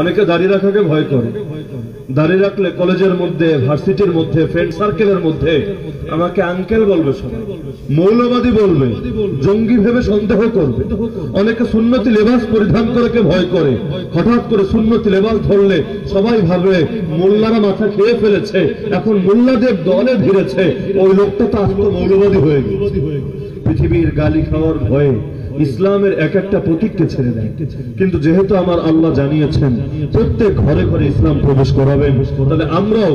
অনেকে দাঁড়িয়ে রাখাকে ভয় করে। দাঁড়িয়ে রাখলে কলেজের মধ্যে, ভার্সিটির মধ্যে, ফ্রেন্ড সার্কেলের মধ্যে আমাকে আঙ্কেল বলবে, সবাই মৌলবাদী বলবে, জঙ্গি ভেবে সন্দেহ করবে। অনেকে সুন্নতি লেবাস পরিধান করে ভয় করে। হঠাৎ করে সুন্নতি লেবাস ধরলে সবাই ভাবে মোল্লারা মাথা খেয়ে ফেলেছে, এখন মোল্লাদের দলে ভিড়েছে, ওই লোকটা তো আজকে মৌলবাদী হয়ে গেছে। পৃথিবীর গালি খাওয়ার ভয়ে ইসলামের এক একটা প্রতীককে ছেড়ে দেয়। কিন্তু যেহেতু আমার আল্লাহ জানিয়েছেন প্রত্যেক ঘরে ঘরে ইসলাম প্রবেশ করাবেন, তাহলে আমরাও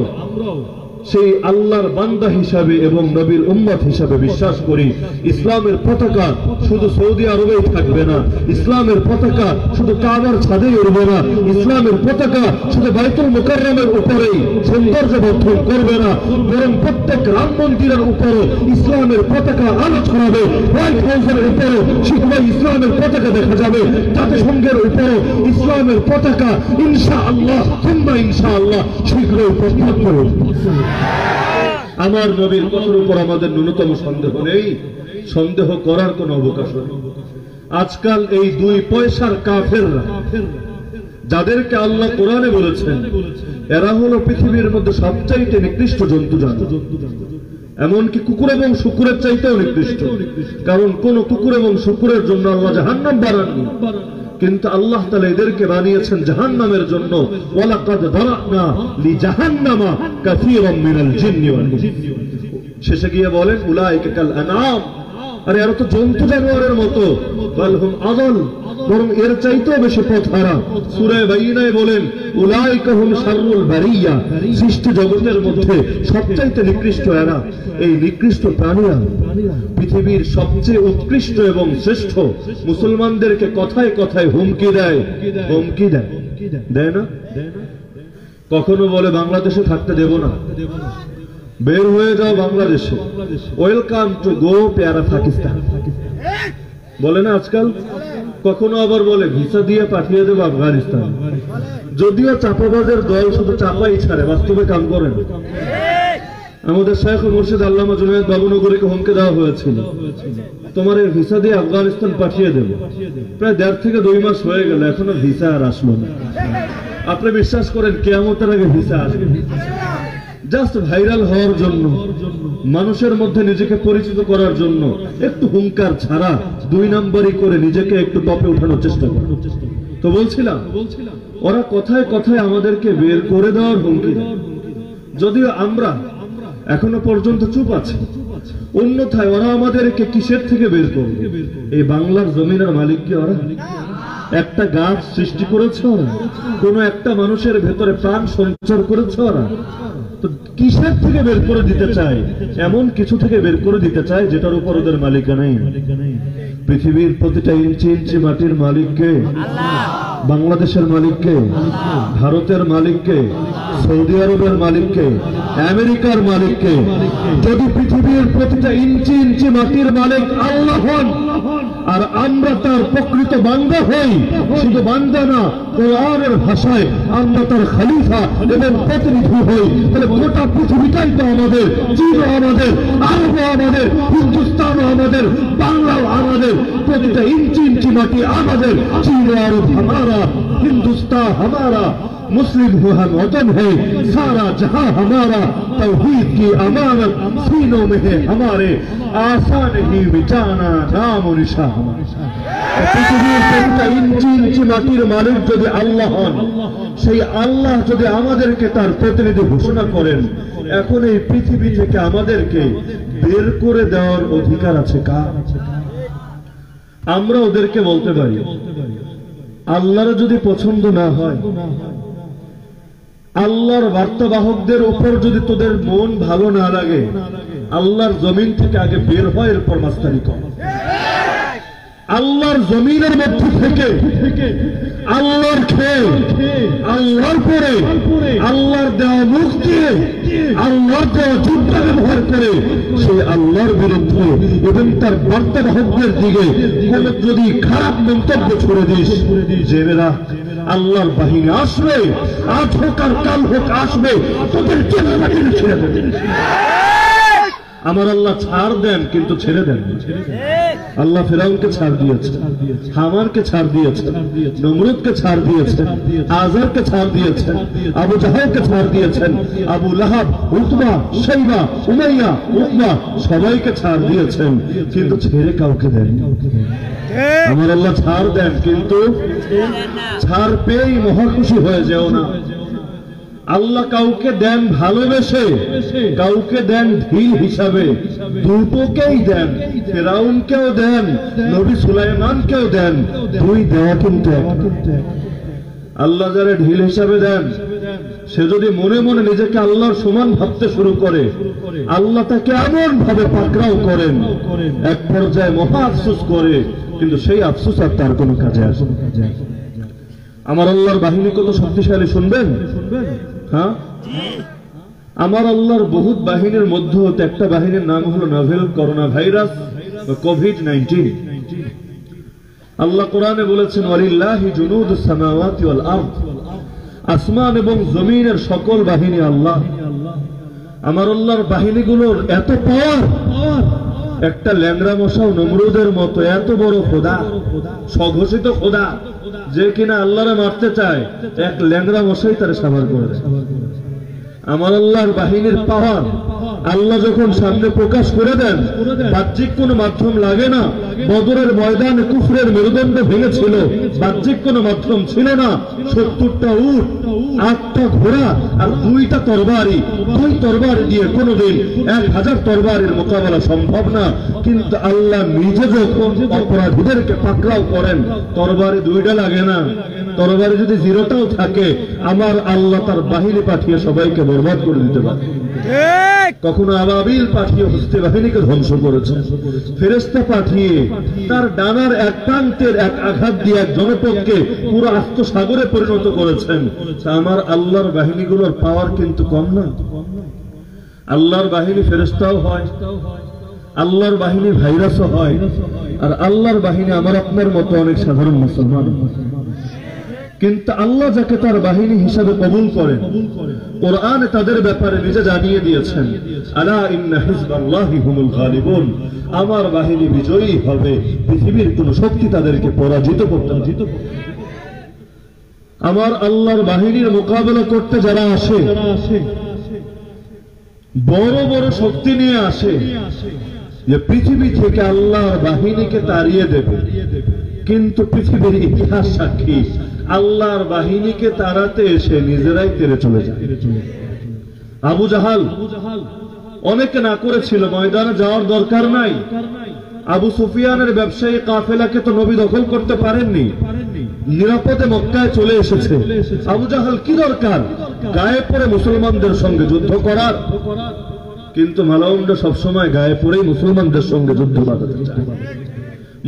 সেই আল্লাহর বান্দা হিসাবে এবং নবীর উম্মত হিসাবে বিশ্বাস করি ইসলামের পতাকা শুধু সৌদি আরবেই থাকবে না, ইসলামের পতাকা শুধু কাবার ছাদেই উড়বে না, ইসলামের পতাকা শুধু বাইতুল মুকাররমের উপরেই সৌন্দর্য বর্ধন করবে না, বরং প্রত্যেক রাম মন্দিরের উপরে ইসলামের পতাকা আলো ছড়াবে। হোয়াইট হাউসের উপরে শীঘ্রই ইসলামের পতাকা দেখা যাবে, জাতিসংঘের উপরে ইসলামের পতাকা ইনশাআল্লাহ কিংবা ইনশাআল্লাহ শীঘ্রই প্রস্তাব করে। আমার নবীর কথার উপর আমাদের ন্যূনতম সন্দেহ নেই, সন্দেহ করার কোন অবকাশ নেই। আজকাল এই 2 পয়সার কাফেররা, যাদেরকে আল্লাহ কোরআনে বলেছেন এরা হলো পৃথিবীর মধ্যে সবচাইতে নিকৃষ্ট জন্তু জানোয়ার, এমনকি কুকুর এবং শুকুরের চাইতেও নিকৃষ্ট। কারণ কোন কুকুর এবং শুকুরের জন্য আল্লাহ জাহান্নাম বানাননি, কিন্তু আল্লাহ তাআলা এদেরকে বানিয়েছেন জাহান্নামের জন্য। ওয়ালাকাদ দারানা লিজাহান্নামা কাসীরাম মিনাল জিন্নি ওয়াল ইনস। শেষে গিয়ে বলেন উলাইকা কাল আনআম, আরে এরা তো জন্তু জানোয়ারের মতো, বালহুম আযাল, বরং এর চাইতেও বেশি পথহারা। সূরা বাইনায় বলেন উলাইকা হুম শাররুল বারিয়া, সৃষ্টি জগতের মধ্যে সবচাইতে নিকৃষ্ট এরা। এই নিকৃষ্ট প্রাণীরা পৃথিবীর সবচেয়ে উৎকৃষ্ট এবং শ্রেষ্ঠ মুসলমানদেরকে কথায় কথায় হুমকি দেয়, হুমকি দেয়, দেয় না? কখনো বলে বাংলাদেশে থাকতে দেব না, বের হয়ে যাও বাংলাদেশে, ওয়েলকাম টু গো প্যারা পাকিস্তান, বলে না আজকাল। কখনো আবার বলে ভিসা দিয়ে পাঠিয়ে দেবো আফগানিস্তান। যদিও চাপাবাজের দল শুধু চাপাই ছাড়ে, বাস্তবে কাম করে না। আমাদের শাইখ মুর্শিদ আল্লামা জুনায়েদ বাবুনগরীকে হুমকি দেওয়া হয়েছিল, তোমার এই ভিসা দিয়ে আফগানিস্তান পাঠিয়ে দেব। প্রায় 1.5 থেকে 2 মাস হয়ে গেল, এখনো ভিসা আর আসলো না। আপনি বিশ্বাস করেন কিয়ামতের আগে ভিসা আসবে? জাস্ট ভাইরাল হওয়ার জন্য, মানুষের মধ্যে নিজেকে পরিচিত করার জন্য একটু হুঙ্কার ছাড়া 2 নম্বরই করে নিজেকে একটু টপে উঠানোর চেষ্টা করে। তো বলছিলাম ওরা কথায় কথায় আমাদেরকে বের করে দেওয়ার হুমকি দেয়, যদিও আমরা এখনো পর্যন্ত চুপ আছি। অন্যথায় ওরা আমাদেরকে কিসের থেকে বের করবে? এই বাংলার জমিনের মালিক কি ওরা? একটা গাছ সৃষ্টি করেছে ওরা? কোন একটা মানুষের ভেতরে প্রাণ সঞ্চার করেছে ওরা? তো কিসের থেকে বের করে দিতে চায়? এমন কিছু থেকে বের করে দিতে চায় যেটার উপর ওদের মালিকানা নেই। পৃথিবীর প্রতিটা ইঞ্চি ইঞ্চি মাটির মালিককে, বাংলাদেশের মালিককে, ভারতের মালিককে, সৌদি আরবের মালিককে, আমেরিকার মালিককে। যদি পৃথিবীর প্রতিটা ইঞ্চি ইঞ্চি মাটির মালিক আল্লাহ হন আর আমরা তার প্রকৃত বান্দা হই, শুধু বান্দা না, কোরআনের ভাষায় আমরা তার খলিফা এবং প্রতিনিধি হই, তাহলে গোটা পৃথিবীটাই তো আমাদের, চীন আমাদের, আরব আমাদের, হিন্দুস্তান আমাদের, বাংলাও আমাদের, প্রতিটা ইঞ্চি ইঞ্চি মাটি আমাদের। চীন আরব हमारा, हिंदुस्तान हमारा, मुस्लिम हम वतन है, सारा जहां हमारा, तौहीद की अमानत सीनों में है हमारे, आसान ही मिटाना नाम और निशा हमारा। পৃথিবীর প্রতিটা ইঞ্চি ইঞ্চি মাটির মালিক যদি আল্লাহ হন, সেই আল্লাহ যদি আমাদেরকে তার প্রতিনিধি ঘোষণা করেন, এখন এই পৃথিবী থেকে আমাদেরকে বের করে দেওয়ার অধিকার আছে কার? আমরা ওদেরকে বলতে পারি আল্লাহর যদি পছন্দ না হয়, আল্লাহর বার্তাবাহকদের উপর যদি তোদের মন ভালো না লাগে, আল্লাহর জমিন থেকে আগে বের হয়, এরপর মাস্তানি কর। আল্লাহর জমিনের মধ্যে থেকে আল্লাহর খেয়ে, আল্লাহর পরে, আল্লাহর দেওয়া মুখ দিয়ে, আল্লাহর দেওয়া যুদ্ধ ব্যবহার করে সে আল্লাহর বিরুদ্ধে এবং তার বার্তাবাহকদের দিকে যদি খারাপ মন্তব্য ছুড়ে দিস, জেনে রাখ আল্লাহর বাহিনী আসবে, আজ হোক আর কাল হোক আসবে, তোদের ছেড়ে দেবে। আমার আল্লাহ ছাড় দেন কিন্তু ছেড়ে দেন। আল্লাহ ফিরাউনকে ছাড় দিয়েছেন, হামানকে ছাড় দিয়েছেন, নমরুদকে ছাড় দিয়েছেন, আজারকে ছাড় দিয়েছেন, আবু জাহেলকে ছাড় দিয়েছেন, আবু লাহাব, উতবা, শাইবা, উমাইয়া, উকবা সবাইকে ছাড় দিয়েছেন, কিন্তু ছেড়ে কাউকে দেন। আমার আল্লাহ ছাড় দেন, কিন্তু ছাড় পেয়েই মহাখুশি হয়ে যেও না। আল্লাহ কাউকে দেন ভালোবেসে, কাউকে দেন ঢিল হিসাবে, দুটোকেই দেন। ফিরাউনকেও দেন, নবী সুলাইমানকেও দেন, দুই দেওয়া কিন্তু এক। আল্লাহ যারা ঢিল হিসাবে দেন, সে যদি মনে মনে নিজেকে আল্লাহর সমান ভাবতে শুরু করে, আল্লাহ তাকে এমন ভাবে পাকড়াও করেন, এক পর্যায়ে মহা আফসোস করে, কিন্তু সেই আফসোস আর তার কোনো কাজে আসে না। আমার আল্লাহর বাহিনী কত শক্তিশালী শুনবেন? হ্যাঁ, আমার আল্লাহর বহুত বাহিনীর মধ্যে একটা বাহিনীর নাম হলো নোভেল করোনা ভাইরাস বা কোভিড-19। আল্লাহ কোরআনে বলেছেন, ওয়ালিল্লাহি জুনুদুস সামাওয়াতি ওয়াল আরদ, আসমান এবং জমিনের সকল বাহিনী আল্লাহ। আমার আল্লাহর বাহিনীগুলোর এত পাওয়ার, একটা ল্যাংড়া মশাও নমরুদের মতো এত বড় খোদা, স্বঘোষিত খোদা, যে কিনা আল্লাহরে মারতে চায়, এক ল্যাংড়া মশাই তারা সামাল করে দেয়। আমার আল্লাহর বাহিনীর পাওয়ার আল্লাহ যখন সামনে প্রকাশ করে দেন, বাহ্যিক কোন মাধ্যম লাগে না। বদরের ময়দানে কুফরের মেরুদণ্ড ভেঙেছিল, বাহ্যিক কোন মাধ্যম ছিল না। 70টা উট, 8টা ঘোড়া আর 2টা তরবারি। 2 তরবারি দিয়ে কোনদিন 1000 তরবারির মোকাবেলা সম্ভব না। কিন্তু আল্লাহ নিজে যখন অপরাধীদেরকে পাকড়াও করেন, তরবারি 2টা লাগে না। তরবারি যদি 0টাও থাকে, আমার আল্লাহ তার বাহিনী পাঠিয়ে সবাইকে বরবাদ করে দিতে পারে। কখনো আবাবিল পাঠিয়ে হস্তি বাহিনীকে ধ্বংস করেছেন, ফেরেশতা পাঠিয়ে তার ডানার এক প্রান্তের এক আঘাত দিয়ে এক জনপদকে পুরো আস্ত সাগরে পরিণত করেছেন। আমার আল্লাহর বাহিনীগুলোর পাওয়ার কিন্তু কম না। আল্লাহর বাহিনী ফেরেশতাও হয়, আল্লাহর বাহিনী ভাইরাসও হয়, আর আল্লাহর বাহিনী আমার আপনার মতো অনেক সাধারণ মুসলমান। কিন্তু আল্লাহ যাকে তার বাহিনী হিসাবে কবুল করেন, কোরআনে তাদের ব্যাপারে নিজে জানিয়ে দিয়েছেন, আলা ইন্না হিজবাল্লাহি হুমুল গালিবুন, আমার বাহিনী বিজয়ী হবে, পৃথিবীর কোন শক্তি তাদেরকে পরাজিত করতে পারবে না। আমার আল্লাহর বাহিনীর মোকাবেলা করতে যারা আসে, বড় বড় শক্তি নিয়ে আসে, যে পৃথিবী থেকে আল্লাহর বাহিনীকে তাড়িয়ে দেবে, কিন্তু পৃথিবীর ইতিহাস সাক্ষী, আল্লাহর বাহিনীকে তাড়াতে এসে নিজেরাই তেড়ে চলে যায়। আবু জাহাল অনেকে না করেছিল, ময়দানে যাওয়ার দরকার নাই। আবু সুফিয়ানের ব্যবসায়ী কাফেলাকে তো নবী দখল করতে পারেননি, নিরাপদে মক্কায় চলে এসেছে। আবু জাহাল কি দরকার গায়ে পড়ে মুসলমানদের সঙ্গে যুদ্ধ করার? কিন্তু মালাউনরা সবসময় গায়ে পড়েই মুসলমানদের সঙ্গে যুদ্ধ বাঁধাতে চায়।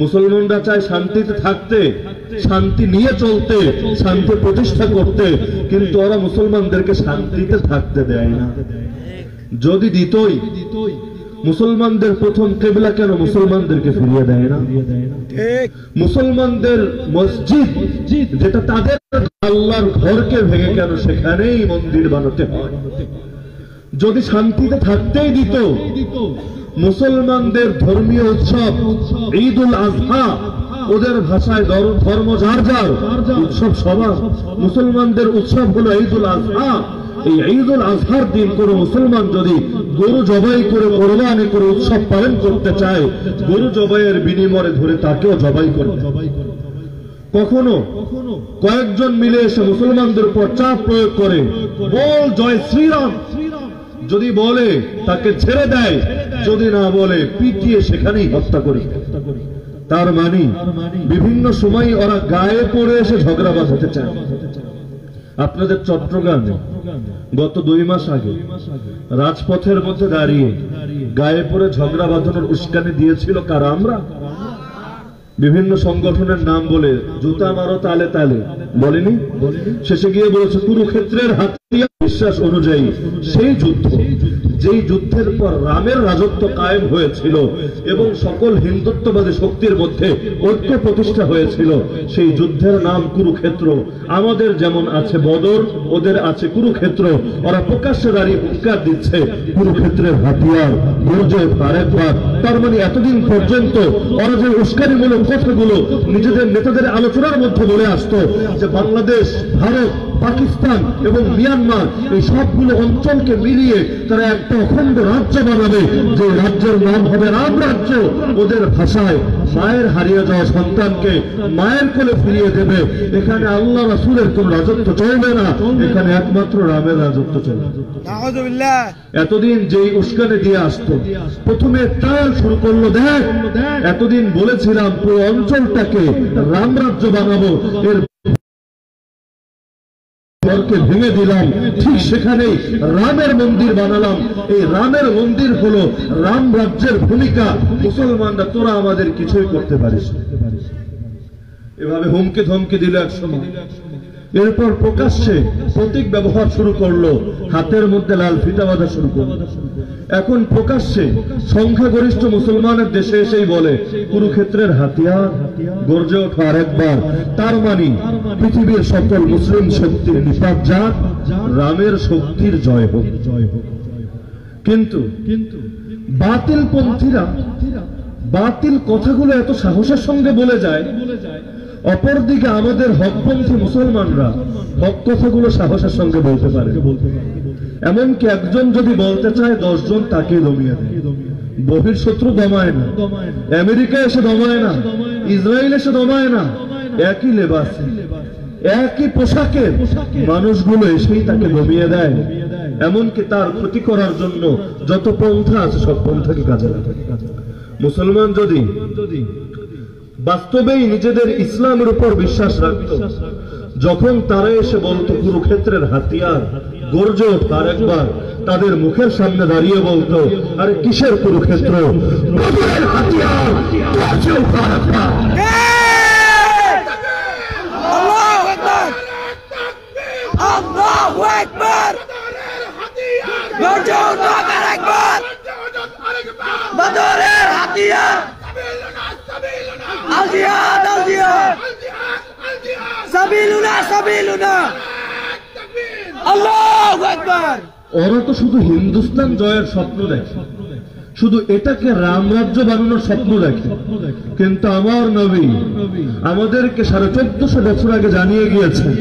মুসলমানরা চায় শান্তিতে থাকতে, শান্তি নিয়ে চলতে, শান্তি প্রতিষ্ঠা করতে, কিন্তু ওরা মুসলমানদেরকে শান্তিতে থাকতে দেয় না। যদি দিতই, মুসলমানদের প্রথম কিবলা কেন মুসলমানদেরকে ফিরিয়ে দেয় না? মুসলমানদের মসজিদ যেটা তাদের আল্লাহর ঘরকে ভেঙে কেন সেখানেই মন্দির বানাতে হয়? যদি শান্তিতে থাকতেই দিত, মুসলমানদের ধর্মীয় উৎসব ঈদুল আজহা, ওদের ভাষায় ধর্ম যার যার, উৎসব সবার। মুসলমানদের উৎসব হলো ঈদুল আজহা। এই ঈদুল আজহার দিন কোন মুসলমান যদি গরু জবাই করে কোরবানি করে উৎসব পালন করতে চায়, গরু জবাইয়ের বিনিময়ে ধরে তাকেও জবাই করে। কখনো কয়েকজন মিলে এসে মুসলমানদের উপর চাপ প্রয়োগ করে, বল জয় শ্রীরাম, যদি বলে তাকে ছেড়ে দেয়, যদি না বলে পিটিয়ে সেখানেই হত্যা করে। তার মানে বিভিন্ন সময় ওরা গায়ে পড়ে এসে ঝগড়া বাঁধাতে চায়। আপনাদের চট্টগ্রামে গত 2 মাস আগে রাজপথের মধ্যে দাঁড়িয়ে গায়ে পড়ে ঝগড়া বাঁধানোর উস্কানি দিয়েছিল কারা? আমরা। বিভিন্ন সংগঠনের নাম বলে জুতা মারো তালে তালে বলেনি, শেষে গিয়ে বলেছে কুরুক্ষেত্রের হাতিয়ার বিশ্বাস অনুযায়ী সেই যুদ্ধ যেই যুদ্ধের পর রামের রাজত্ব কায়েম হয়েছিল এবং সকল হিন্দুত্ববাদী শক্তির মধ্যে ঐক্য প্রতিষ্ঠা হয়েছিল, সেই যুদ্ধের নাম কুরুক্ষেত্র। আমাদের যেমন আছে বদর, ওদের আছে কুরুক্ষেত্র। ওরা প্রকাশ্যে দাঁড়িয়ে হুঙ্কার দিচ্ছে কুরুক্ষেত্রের হাতিয়ার গর্জে আরেকবার। তার মানে এতদিন পর্যন্ত ওরা যে উস্কানিমূলক কথাগুলো নিজেদের নেতাদের আলোচনার মধ্যে বলে আসতো যে বাংলাদেশ, ভারত, পাকিস্তান এবং মিয়ানমার এই সবগুলো অঞ্চলকে মিলিয়ে তারা একটা অখণ্ড রাজ্য বানাবে, যে রাজ্যের নাম হবে রাম রাজ্য। ওদের ভাষায় মায়ের হারিয়ে যাওয়া সন্তানকে মায়ের কোলে ফিরিয়ে দেবে। এখানে আল্লাহ রাসূলের কোন রাজত্ব চলবে না, এখানে একমাত্র রামের রাজত্ব চলবে। এতদিন যেই উস্কানি দিয়ে আসতো, প্রথমে ট্রায়াল শুরু করলো। দেখ, এতদিন বলেছিলাম পুরো অঞ্চলটাকে রাম রাজ্য বানাবো, এর ভেঙে দিলাম, ঠিক সেখানেই রামের মন্দির বানালাম। এই রামের মন্দির হলো রাম রাজ্যের ভূমিকা। মুসলমানরা তোরা আমাদের কিছুই করতে পারিস, এভাবে হুমকি ধমকি দিল এক সময়। এরপর প্রকাশ্যে প্রতীক ব্যবহার শুরু করলো, হাতের মধ্যে লাল ফিতা বাঁধা শুরু করলো। এখন প্রকাশ্যে সংখ্যাগরিষ্ঠ মুসলমানের দেশে এসেই বলে কুরুক্ষেত্রের হাতিয়ার গর্জে ওঠা আরেকবার। তার মানে পৃথিবীর সকল মুসলিম শক্তির নিপাত যাক, রামের শক্তির জয় হোক। কিন্তু বাতিল পন্থীরা বাতিল কথাগুলো এত সাহসের সঙ্গে বলে যায়, অপরদিকে আমাদের হকপন্থী মুসলমানরা হক কথাগুলো সাহসের সঙ্গে বলতে পারে। এমনকি একজন যদি বলতে চায় 10 জন তাকে দমিয়ে দেয়। বহির্শত্রু দমায় না, আমেরিকা এসে দমায় না, ইসরায়েল এসে দমায় না, একই লেবাস একই পোশাকের মানুষগুলো এসেই তাকে দমিয়ে দেয়। এমনকি তার ক্ষতি করার জন্য যত পন্থা আছে সব পন্থাকে কাজে লাগে। মুসলমান যদি বাস্তবেই নিজেদের ইসলামের উপর বিশ্বাস রাখত, যখন তারা এসে বলতো কুরুক্ষেত্রের হাতিয়ার গর্জে ওঠা আরেকবার, তাদের মুখের সামনে দাঁড়িয়ে বলতো, আরে কিসের কুরুক্ষেত্র, বদরের হাতিয়ার গর্জে ওঠা আরেকবার। আল্লাহু আকবার, আল্লাহু আকবার, গর্জে ওঠা আরেকবার, বদরের হাতিয়ার, আল জিহাদ, আল জিহাদ, সাবিলুনা, সাবিলুনা, আল্লাহু আকবার। ওরা তো শুধু হিন্দুস্তান জয়ের স্বপ্ন দেখে, শুধু এটাকে রাম রাজ্য বানানোর স্বপ্ন দেখে। কিন্তু আমার নবী আমাদেরকে 1450 বছর আগে জানিয়ে গিয়েছেন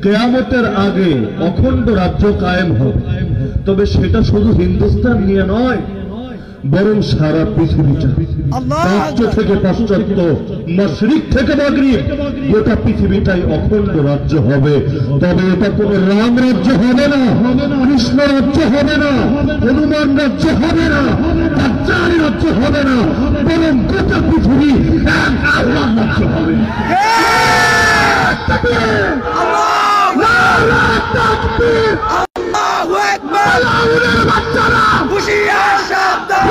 কিয়ামতের আগে অখণ্ড রাজ্য কায়েম হবে। তবে সেটা শুধু হিন্দুস্তান নিয়ে নয়, বরং সারা পৃথিবীটা, প্রাচ্য থেকে পাশ্চাত্য, মাশরিক থেকে মাগরিব, গোটা পৃথিবীটাই অখণ্ড রাজ্য হবে। তবে এটা কোন রাম রাজ্য হবে না, কৃষ্ণ রাজ্য হবে না, হনুমান রাজ্য হবে না, দাজ্জালি রাজ্য হবে না, বরং গোটা পৃথিবী এক আল্লাহর রাজ্য হবে। আল্লাহু আকবার, বাচ্চারা হুশিয়ার সাবধান,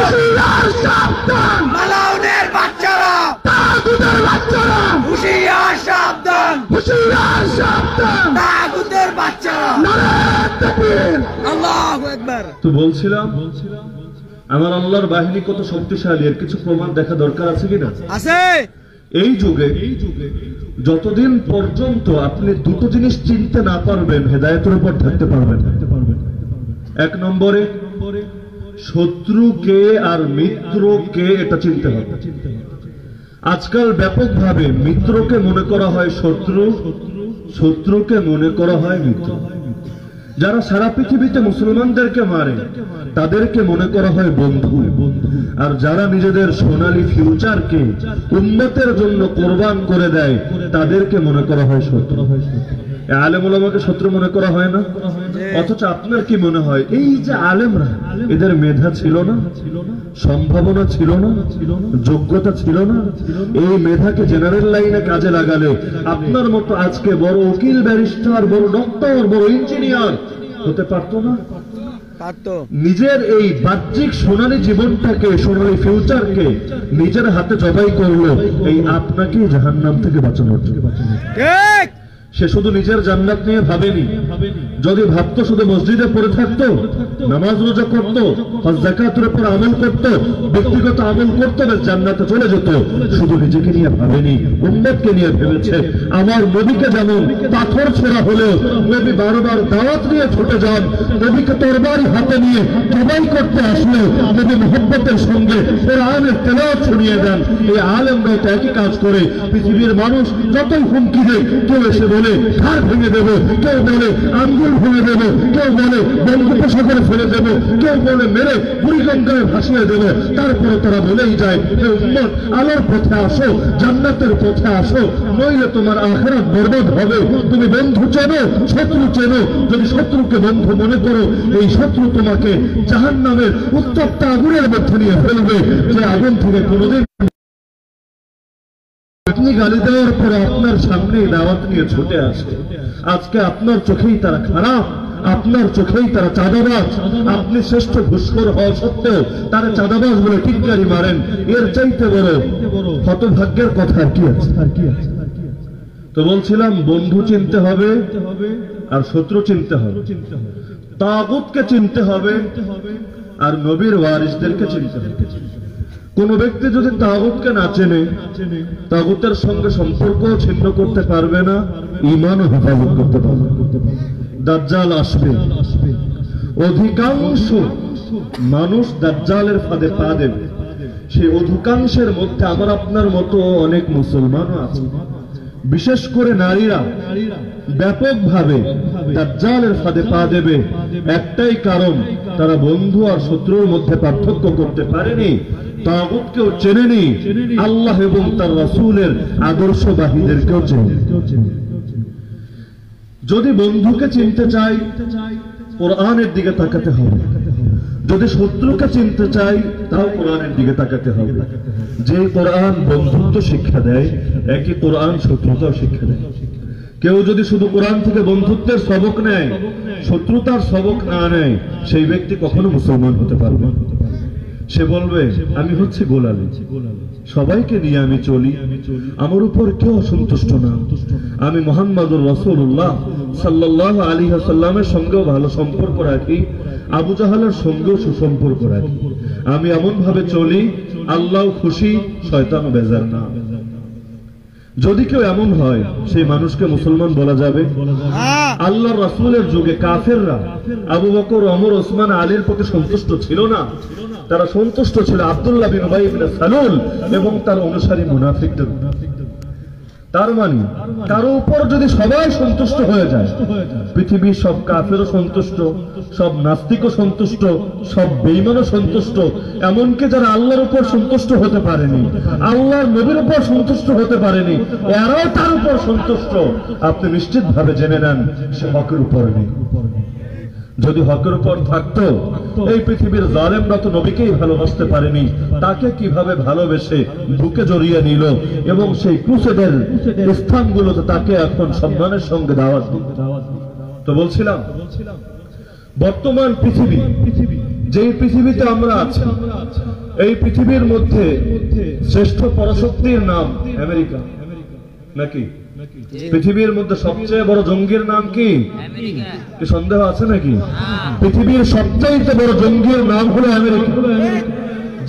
সাবধান, মালাউনের বাচ্চারা, তাগুতের বাচ্চারা, হুশিয়ার সাবধান, সাবধান, তাগুতের বাচ্চারা, নারে তাকবীর। আল্লাহু আকবার। তো বলছিলাম আমার আল্লাহর বাহিনী কত শক্তিশালী, এর কিছু প্রমাণ দেখা দরকার আছে কিনা? আছে। এই যুগে যতদিন পর্যন্ত আপনি দুটো জিনিস চিনতে না পারবেন, হেদায়েতের উপর থাকতে পারবেন। এক নম্বরে শত্রু কে আর মিত্র কে, এটা চিনতে হবে। আজকাল ব্যাপকভাবে মিত্রকে মনে করা হয় শত্রু, শত্রুকে মনে করা হয় মিত্র। যারা সারা পৃথিবীতে মুসলমানদেরকে মারে তাদেরকে মনে করা হয় বন্ধু, আর যারা নিজেদের সোনালী ফিউচারকে উম্মতের জন্য কোরবান করে দেয় তাদেরকে মনে করা হয় শত্রু। আলেম ওলামাকে শত্রু মনে করা হয় না? অথচ আপনার কি মনে হয় এই যে আলেমরা, এদের মেধা ছিল না, সম্ভাবনা ছিল না, যোগ্যতা ছিল না? এই মেধাকে জেনারেল লাইনে কাজে লাগালে আপনার মতো আজকে বড় উকিল, ব্যারিস্টার, বড় ডক্টর, বড় ইঞ্জিনিয়ার হতে পারতো না? নিজের এই বাহ্যিক সোনালী জীবনটাকে, সোনালী ফিউচারকে নিজের হাতে জবাই করলো এই আপনাকে জাহান্নাম থেকে বাঁচানোর জন্য। সে শুধু নিজের জান্নাত নিয়ে ভাবেনি। যদি ভাবতো শুধু মসজিদে পড়ে থাকতো, নামাজ রোজা করতো, হজ যাকাতের উপর আমল করতো, ব্যক্তিগত আমল করতো, বেশ জান্নাতে চলে যেত, শুধু নিজেকে নিয়ে ভাবেনি, উম্মতকে নিয়ে ভেবেছে। আমার নবীকে যেমন পাথর ছোড়া হলেও নবী বারবার দাওয়াত নিয়ে ছুটে যান, নবীকে তরবারি হাতে নিয়ে জবাই করতে আসলেও নবী মুহাব্বতের সঙ্গে কোরআনের তেলাওয়াত শুনিয়ে দেন। এই আলেমরাও তো একই কাজ করে। পৃথিবীর মানুষ যতই হুমকি দেয়, কেউ এসে বলে ঘাড় ভেঙে দেবো, কেউ বলে আঙ্গুল ভেঙে দেবো, কেউ বলে বঙ্গোপসাগরে ফেলে দেবো, কেউ বলে মেরে বুড়িগঙ্গায় ভাসিয়ে দেবো, তারপরে তারা বলেই যায় হে উম্মত, আলোর পথে আসো, জান্নাতের পথে আসো, নইলে তোমার আখিরাত বরবাদ হবে। তুমি বন্ধু চেনো, শত্রু চেনো। যদি শত্রুকে বন্ধু মনে করো, এই শত্রু তোমাকে জাহান্নামের উত্তপ্ত আগুনের মধ্যে নিয়ে ফেলবে, যে আগুন থেকে কোনোদিন আপনি গালি দেওয়ার পরে আপনার সামনে দাওয়াত নিয়ে ছুটে আসে। আজকে আপনার চোখেই তারা খারাপ, আপনার চোখেই তারা চাঁদাবাজ। আপনি শ্রেষ্ঠ ঘুষখোর হওয়া সত্ত্বেও তারা চাঁদাবাজ বলে টিটকারি মারেন। এর চাইতে বড় হতভাগ্যের কথা আর কি আছে? তো বলছিলাম, বন্ধু চিনতে হবে আর শত্রু চিনতে হবে, তাগুতকে চিনতে হবে আর নবীর ওয়ারিসদেরকে চিনতে হবে। কোন ব্যক্তি যদি তাগুতকে না চেনে, তাগুতের সঙ্গে সম্পর্ক ছিন্ন করতে পারবে না, ঈমানও হেফাজত করতে পারবে। দাজ্জাল আসবে, অধিকাংশ মানুষ দাজ্জালের ফাঁদে পা দেবে। সেই অধিকাংশের মধ্যে আমার আপনার মতো অনেক মুসলমানও আছে। বিশেষ করে নারীরা ব্যাপকভাবে দাজ্জালের ফাঁদে পা দেবে। একটাই কারণ, তারা বন্ধু আর শত্রুর মধ্যে পার্থক্য করতে পারেনি, তাগুতকেও চেনেনি, আল্লাহ এবং তার রাসূলের আদর্শবাহীদেরকেও চেনে। যদি বন্ধুকে চিনতে চাই, কোরআনের দিকে তাকাতে হবে। যদি শত্রুকে চিনতে চাই, তাও কোরআনের দিকে তাকাতে হবে। যে কোরআন বন্ধুত্ব শিক্ষা দেয়, একই কোরআন শত্রুতাও শিক্ষা দেয়। কেউ যদি শুধু কোরআন থেকে বন্ধুত্বের সবক নেয়, শত্রুতার সবক না নেয়, সেই ব্যক্তি কখনো মুসলমান হতে পারবে না। সে বলবে আমি হচ্ছে গোলামি, সবাইকে নিয়ে আমি চলি, আমার উপর কেউ অসন্তুষ্ট না, আমি মুহাম্মদুর রাসূলুল্লাহ সাল্লাল্লাহু আলাইহি ওয়াসাল্লামের সঙ্গেও ভালো সম্পর্ক রাখি, আবু জাহালের সঙ্গেও সুসম্পর্ক রাখি, আমি এমন ভাবে চলি আল্লাহ খুশি, শয়তানও বেজার না। যদি কেউ এমন হয়, সেই মানুষকে মুসলমান বলা যাবে? আল্লাহর রাসূলের যুগে কাফেররা আবু বকর, ওমর, ওসমান, আলীর প্রতি সন্তুষ্ট ছিল না। তারা সন্তুষ্ট ছিল আব্দুল্লাহ বিন উবাই বিন সালুল এবং তার অনুসারী মুনাফিকদের। তার মানে কারো উপর যদি সবাই সন্তুষ্ট হয়ে যায়, পৃথিবীর সব কাফেরও সন্তুষ্ট, সব নাস্তিকও সন্তুষ্ট, সব বেঈমানও সন্তুষ্ট, এমনকি যারা আল্লাহর উপর সন্তুষ্ট হতে পারেনি, আল্লাহর নবীর উপর সন্তুষ্ট হতে পারেনি, এরাও তার উপর সন্তুষ্ট, আপনি নিশ্চিতভাবে জেনে নেন সে হকের উপর নেই। যদি হকের উপর থাকতো, এই পৃথিবীর জালেমরা তো নবীকেই ভালোবাসতে পারেনি, তাকে কিভাবে ভালোবেসে বুকে জড়িয়ে নিল এবং সেই ক্রুসেডের স্থানগুলোতে তাকে এখন সম্মানের সঙ্গে দাওয়াত দিল। তো বলছিলাম, বর্তমান পৃথিবী, যেই পৃথিবীতে আমরা আছি, এই পৃথিবীর মধ্যে শ্রেষ্ঠ পরাশক্তির নাম আমেরিকা নাকি? পৃথিবীর মধ্যে সবচেয়ে বড় জঙ্গির নাম কি? কি সন্দেহ আছে নাকি? পৃথিবীর সবচেয়ে বড় জঙ্গির নাম হলো আমেরিকা।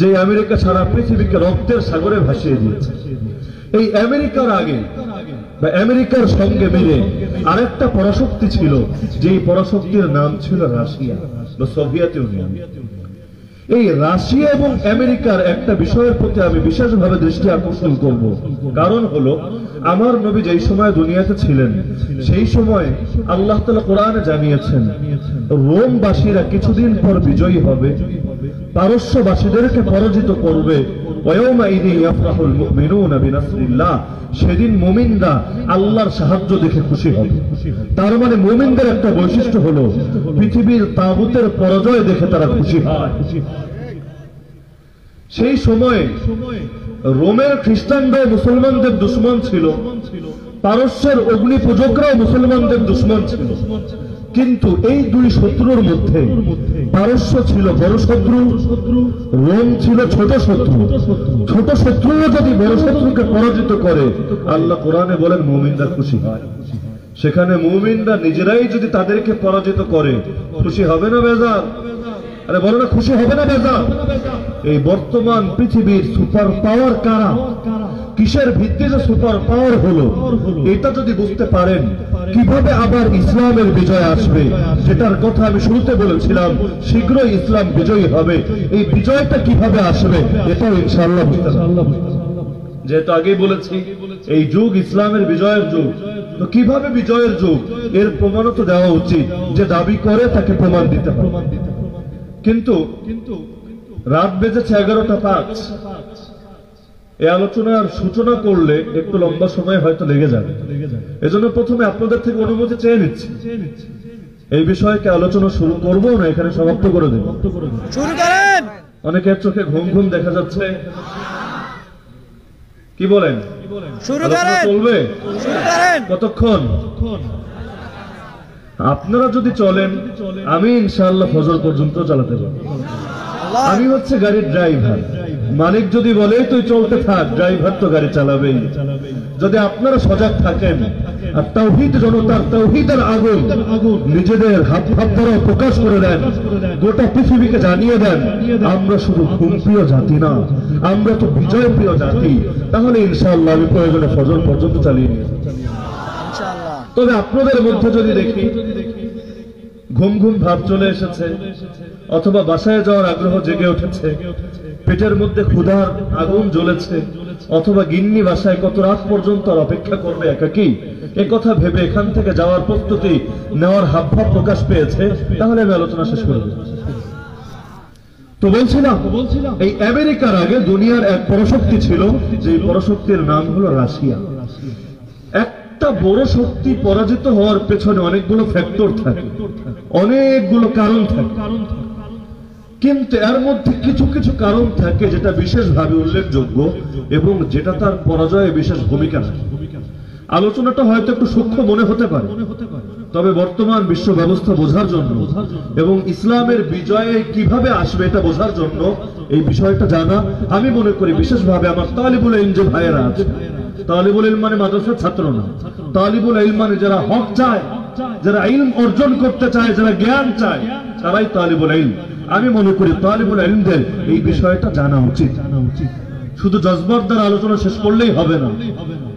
যে আমেরিকা সারা পৃথিবীকে রক্তের সাগরে ভাসিয়ে দিয়েছে। এই আমেরিকার আগে বা আমেরিকার সঙ্গে মিলে আরেকটা পরাশক্তি ছিল, যেই পরাশক্তির নাম ছিল রাশিয়া বা সোভিয়েত ইউনিয়ন। এই রাশিয়া এবং আমেরিকার একটা বিষয়ের প্রতি আমি বিশেষভাবে দৃষ্টি আকর্ষণ করব। কারণ হলো, আমার নবী যেই সময় দুনিয়াতে ছিলেন, সেই সময় আল্লাহ তাআলা কোরআনে জানিয়েছেন রোমবাসীরা কিছুদিন পর বিজয়ী হবে, পারস্যবাসীদেরকে পরাজিত করবে। সেদিন মুমিনরা আল্লাহর সাহায্য দেখে খুশি হবে। তার মানে মুমিনদের একটা বৈশিষ্ট্য হলো পৃথিবীর তাগুতের পরাজয় দেখে তারা খুশি হয়। সেই সময়ে রোমের খ্রিস্টানরাও মুসলমানদের দুশমন ছিল, পারস্যের অগ্নি পূজকরাও মুসলমানদের দুশমন ছিল। কিন্তু এই দুই শত্রুর মধ্যে পারস্য ছিল বড় শত্রু, রোম ছিল ছোট শত্রু। ছোট শত্রুও যদি বড় শত্রুকে পরাজিত করে, আল্লাহ কোরআনে বলেন মুমিনরা খুশি হয়। সেখানে মুমিনরা নিজেরাই যদি তাদেরকে পরাজিত করে, খুশি হবে না বেজার? আরে বলো না, খুশি হবে না বেজার? এই বর্তমান পৃথিবীর সুপার পাওয়ার কারা, কিসের ভিত্তিতে সুপার পাওয়ার হলো, এটা যদি বুঝতে পারেন কিভাবে আবার ইসলামের বিজয় আসবে, যেটার কথা আমি শুরুতে বলেছিলাম, শীঘ্রই ইসলাম বিজয়ী হবে। এই বিজয়টা কিভাবে আসবে এটাও ইনশাআল্লাহ বুঝতে পারবেন। যেহেতু আগেই বলেছি এই যুগ ইসলামের বিজয়ের যুগ, তো কিভাবে বিজয়ের যুগ এর প্রমাণও তো দেওয়া উচিত। যে দাবি করে তাকে প্রমাণ দিতে হবে। কিন্তু রাত বেজেছে 11:05। এই আলোচনার সূচনা করলে একটু লম্বা সময় হয়তো লেগে যাবে, এজন্য প্রথমে আপনাদের থেকে অনুমতি চেয়ে নিচ্ছি। এই বিষয়কে আলোচনা শুরু করবো না, এখানে সমাপ্ত করে দেব। শুরু করেন। অনেকের চোখে ঘুম ঘুম দেখা যাচ্ছে, কি বলেন? শুরু আলোচনা করেন। চলবে শুরু করেন। কতক্ষণ? আপনারা যদি চলেন আমি ইনশাআল্লাহ ফজর পর্যন্ত চালাতে পারবো। আমি হচ্ছে গাড়ির ড্রাইভার, মালিক যদি বলে তুই চলতে থাক, ড্রাইভার তো গাড়ি চালাবেই। যদি আপনারা সজাগ থাকেন আর তাওহীদ জনতার তাওহীদের আগুন নিজেদের হাত দ্বারা প্রকাশ করে দেন, গোটা পৃথিবীকে জানিয়ে দেন আমরা শুধু ঘুমপ্রিয় জাতি না, আমরা তো বিজয় প্রিয় জাতি, তাহলে ইনশাআল্লাহ আমি প্রয়োজনে ফজর পর্যন্ত চালিয়ে নিয়ে। ইনশাআল্লাহ। তবে আপনাদের মধ্যে যদি দেখি ঘুম ঘুম ভাব চলে এসেছে, অথবা বাসায় যাওয়ার আগ্রহ জেগে উঠেছে, পেটের মধ্যে ক্ষুধার আগুন জ্বলেছে, অথবা গিন্নি বাসায় কত রাত পর্যন্ত আর অপেক্ষা করবে একাকী, একথা ভেবে এখান থেকে যাওয়ার প্রস্তুতি নেওয়ার হাবভাব প্রকাশ পেয়েছে, তাহলে আমি আলোচনা শেষ করব। তো বলছিলাম এই আমেরিকার আগে দুনিয়ার এক পরাশক্তি ছিল, যে পরাশক্তির নাম হলো রাশিয়া। একটা বড় শক্তি পরাজিত হওয়ার পেছনে অনেকগুলো ফ্যাক্টর থাকে, অনেকগুলো কারণ থাকে, কিন্তু এর মধ্যে কিছু কিছু কারণ থাকে যেটা বিশেষভাবে উল্লেখযোগ্য এবং যেটা তার পরাজয়ে বিশেষ ভূমিকা রাখে। আলোচনাটা হয়তো একটু সূক্ষ্ম মনে হতে পারে, তবে বর্তমান বিশ্ব ব্যবস্থা বোঝার জন্য এবং ইসলামের বিজয়ে কিভাবে আসবে এটা বোঝার জন্য এই বিষয়টা জানা আমি মনে করি বিশেষভাবে আমার তালিবুল ইলম যে ভাইয়েরা আছে। তালিবুল ইলম মানে মাদ্রাসার ছাত্র না, তালিবুল ইলম মানে যারা হক চায়, যারা ইলম অর্জন করতে চায়, যারা জ্ঞান চায়, তারাই তালিবুল ইলম। আমি মনে করি তালিবুল ইলমদের এই বিষয়টা জানা উচিত। শুধু জজবার দ্বারা আলোচনা শেষ করলেই হবে না,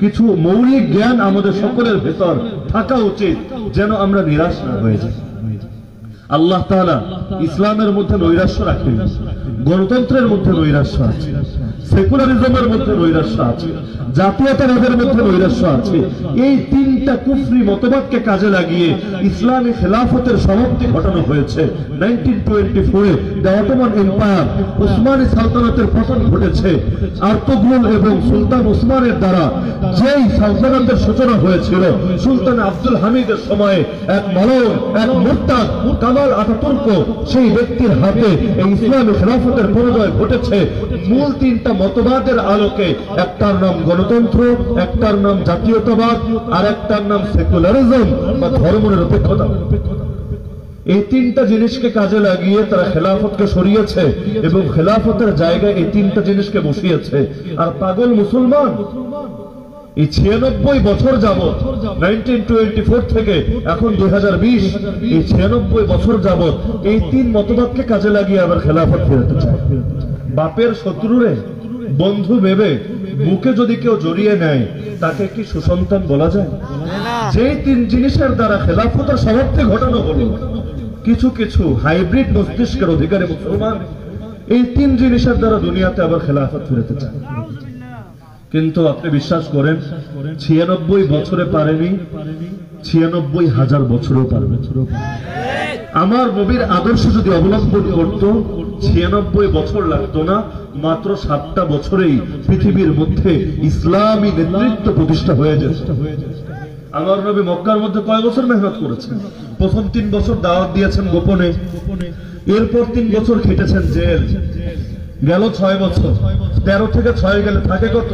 কিছু মৌলিক জ্ঞান আমাদের সকলের ভেতর থাকা উচিত, যেন আমরা নিরাশ না হয়ে যাই। আল্লাহ তাআলা ইসলামের মধ্যে নৈরাশ্য রাখেন, গণতন্ত্রের মধ্যে নৈরাশ্য আছে, সেকুলারিজমের মধ্যে নৈরাশ্য আছে, জাতীয়তাবাদের মধ্যে নৈরাশ্য আছে। এই তিনটা কুফরি মতবাদকে কাজে লাগিয়ে ইসলামী খেলাফতের সমাপ্তি ঘটানো হয়েছে। 1924 দ্য অটোমান এম্পায়ার, উসমানী সালতানাতের পতন ঘটেছে। আর্তুগরুল এবং সুলতান উসমানের দ্বারা যেই সালতানাতের সূচনা হয়েছিল, সুলতান আব্দুল হামিদের সময়ে এক মালউন, এক মুরতাদ কামাল আতাতুর্ক, সেই ব্যক্তির হাতে এই ইসলামী খেলাফতের পরাজয় ঘটেছে মূল তিনটা মতবাদের আলোকে। একটার নাম গণতন্ত্র, একটার নাম জাতীয়তাবাদ, আর একটার নাম সেকুলারিজম বা ধর্মনিরপেক্ষতা। এই তিনটা জিনিসকে কাজে লাগিয়ে তারা খেলাফতকে সরিয়েছে এবং খেলাফতের জায়গায় এই তিনটা জিনিসকে বসিয়েছে। আর পাগল মুসলমান এই 96 বছর যাবত, 1924 থেকে এখন 2020, এই 96 বছর যাবত এই তিন মতবাদকে কাজে লাগিয়ে আবার খেলাফত ফেরাতে চায়। বাপের শত্রুরে বন্ধু ভেবে বুকে যদি কেউ জড়িয়ে নেয়, তাকে কি সুসন্তান বলা যায়? যে তিন জিনিসের দ্বারা খেলাফতের সমাপ্তি ঘটানো হলো, কিছু কিছু হাইব্রিড মস্তিষ্কের অধিকারী মুসলমান এই তিন জিনিসের দ্বারা দুনিয়াতে আবার খেলাফত ফেরাতে চায়। কিন্তু আপনি বিশ্বাস করেন 96 বছরে পারেনি, 96,000 বছরেও পারবে। আমার নবীর আদর্শ যদি অবলম্বন করত 96 বছর লাগতো না, মাত্র 7টা বছরেই পৃথিবীর মধ্যে ইসলামী নেতৃত্ব প্রতিষ্ঠা হয়ে যেত। আমার নবী মক্কার মধ্যে কয় বছর মেহনত করেছেন? প্রথম 3 বছর দাওয়াত দিয়েছেন গোপনে, এরপর 3 বছর খেটেছেন জেল, গেল 6 বছর, 13 থেকে 6 গেলে থাকে কত?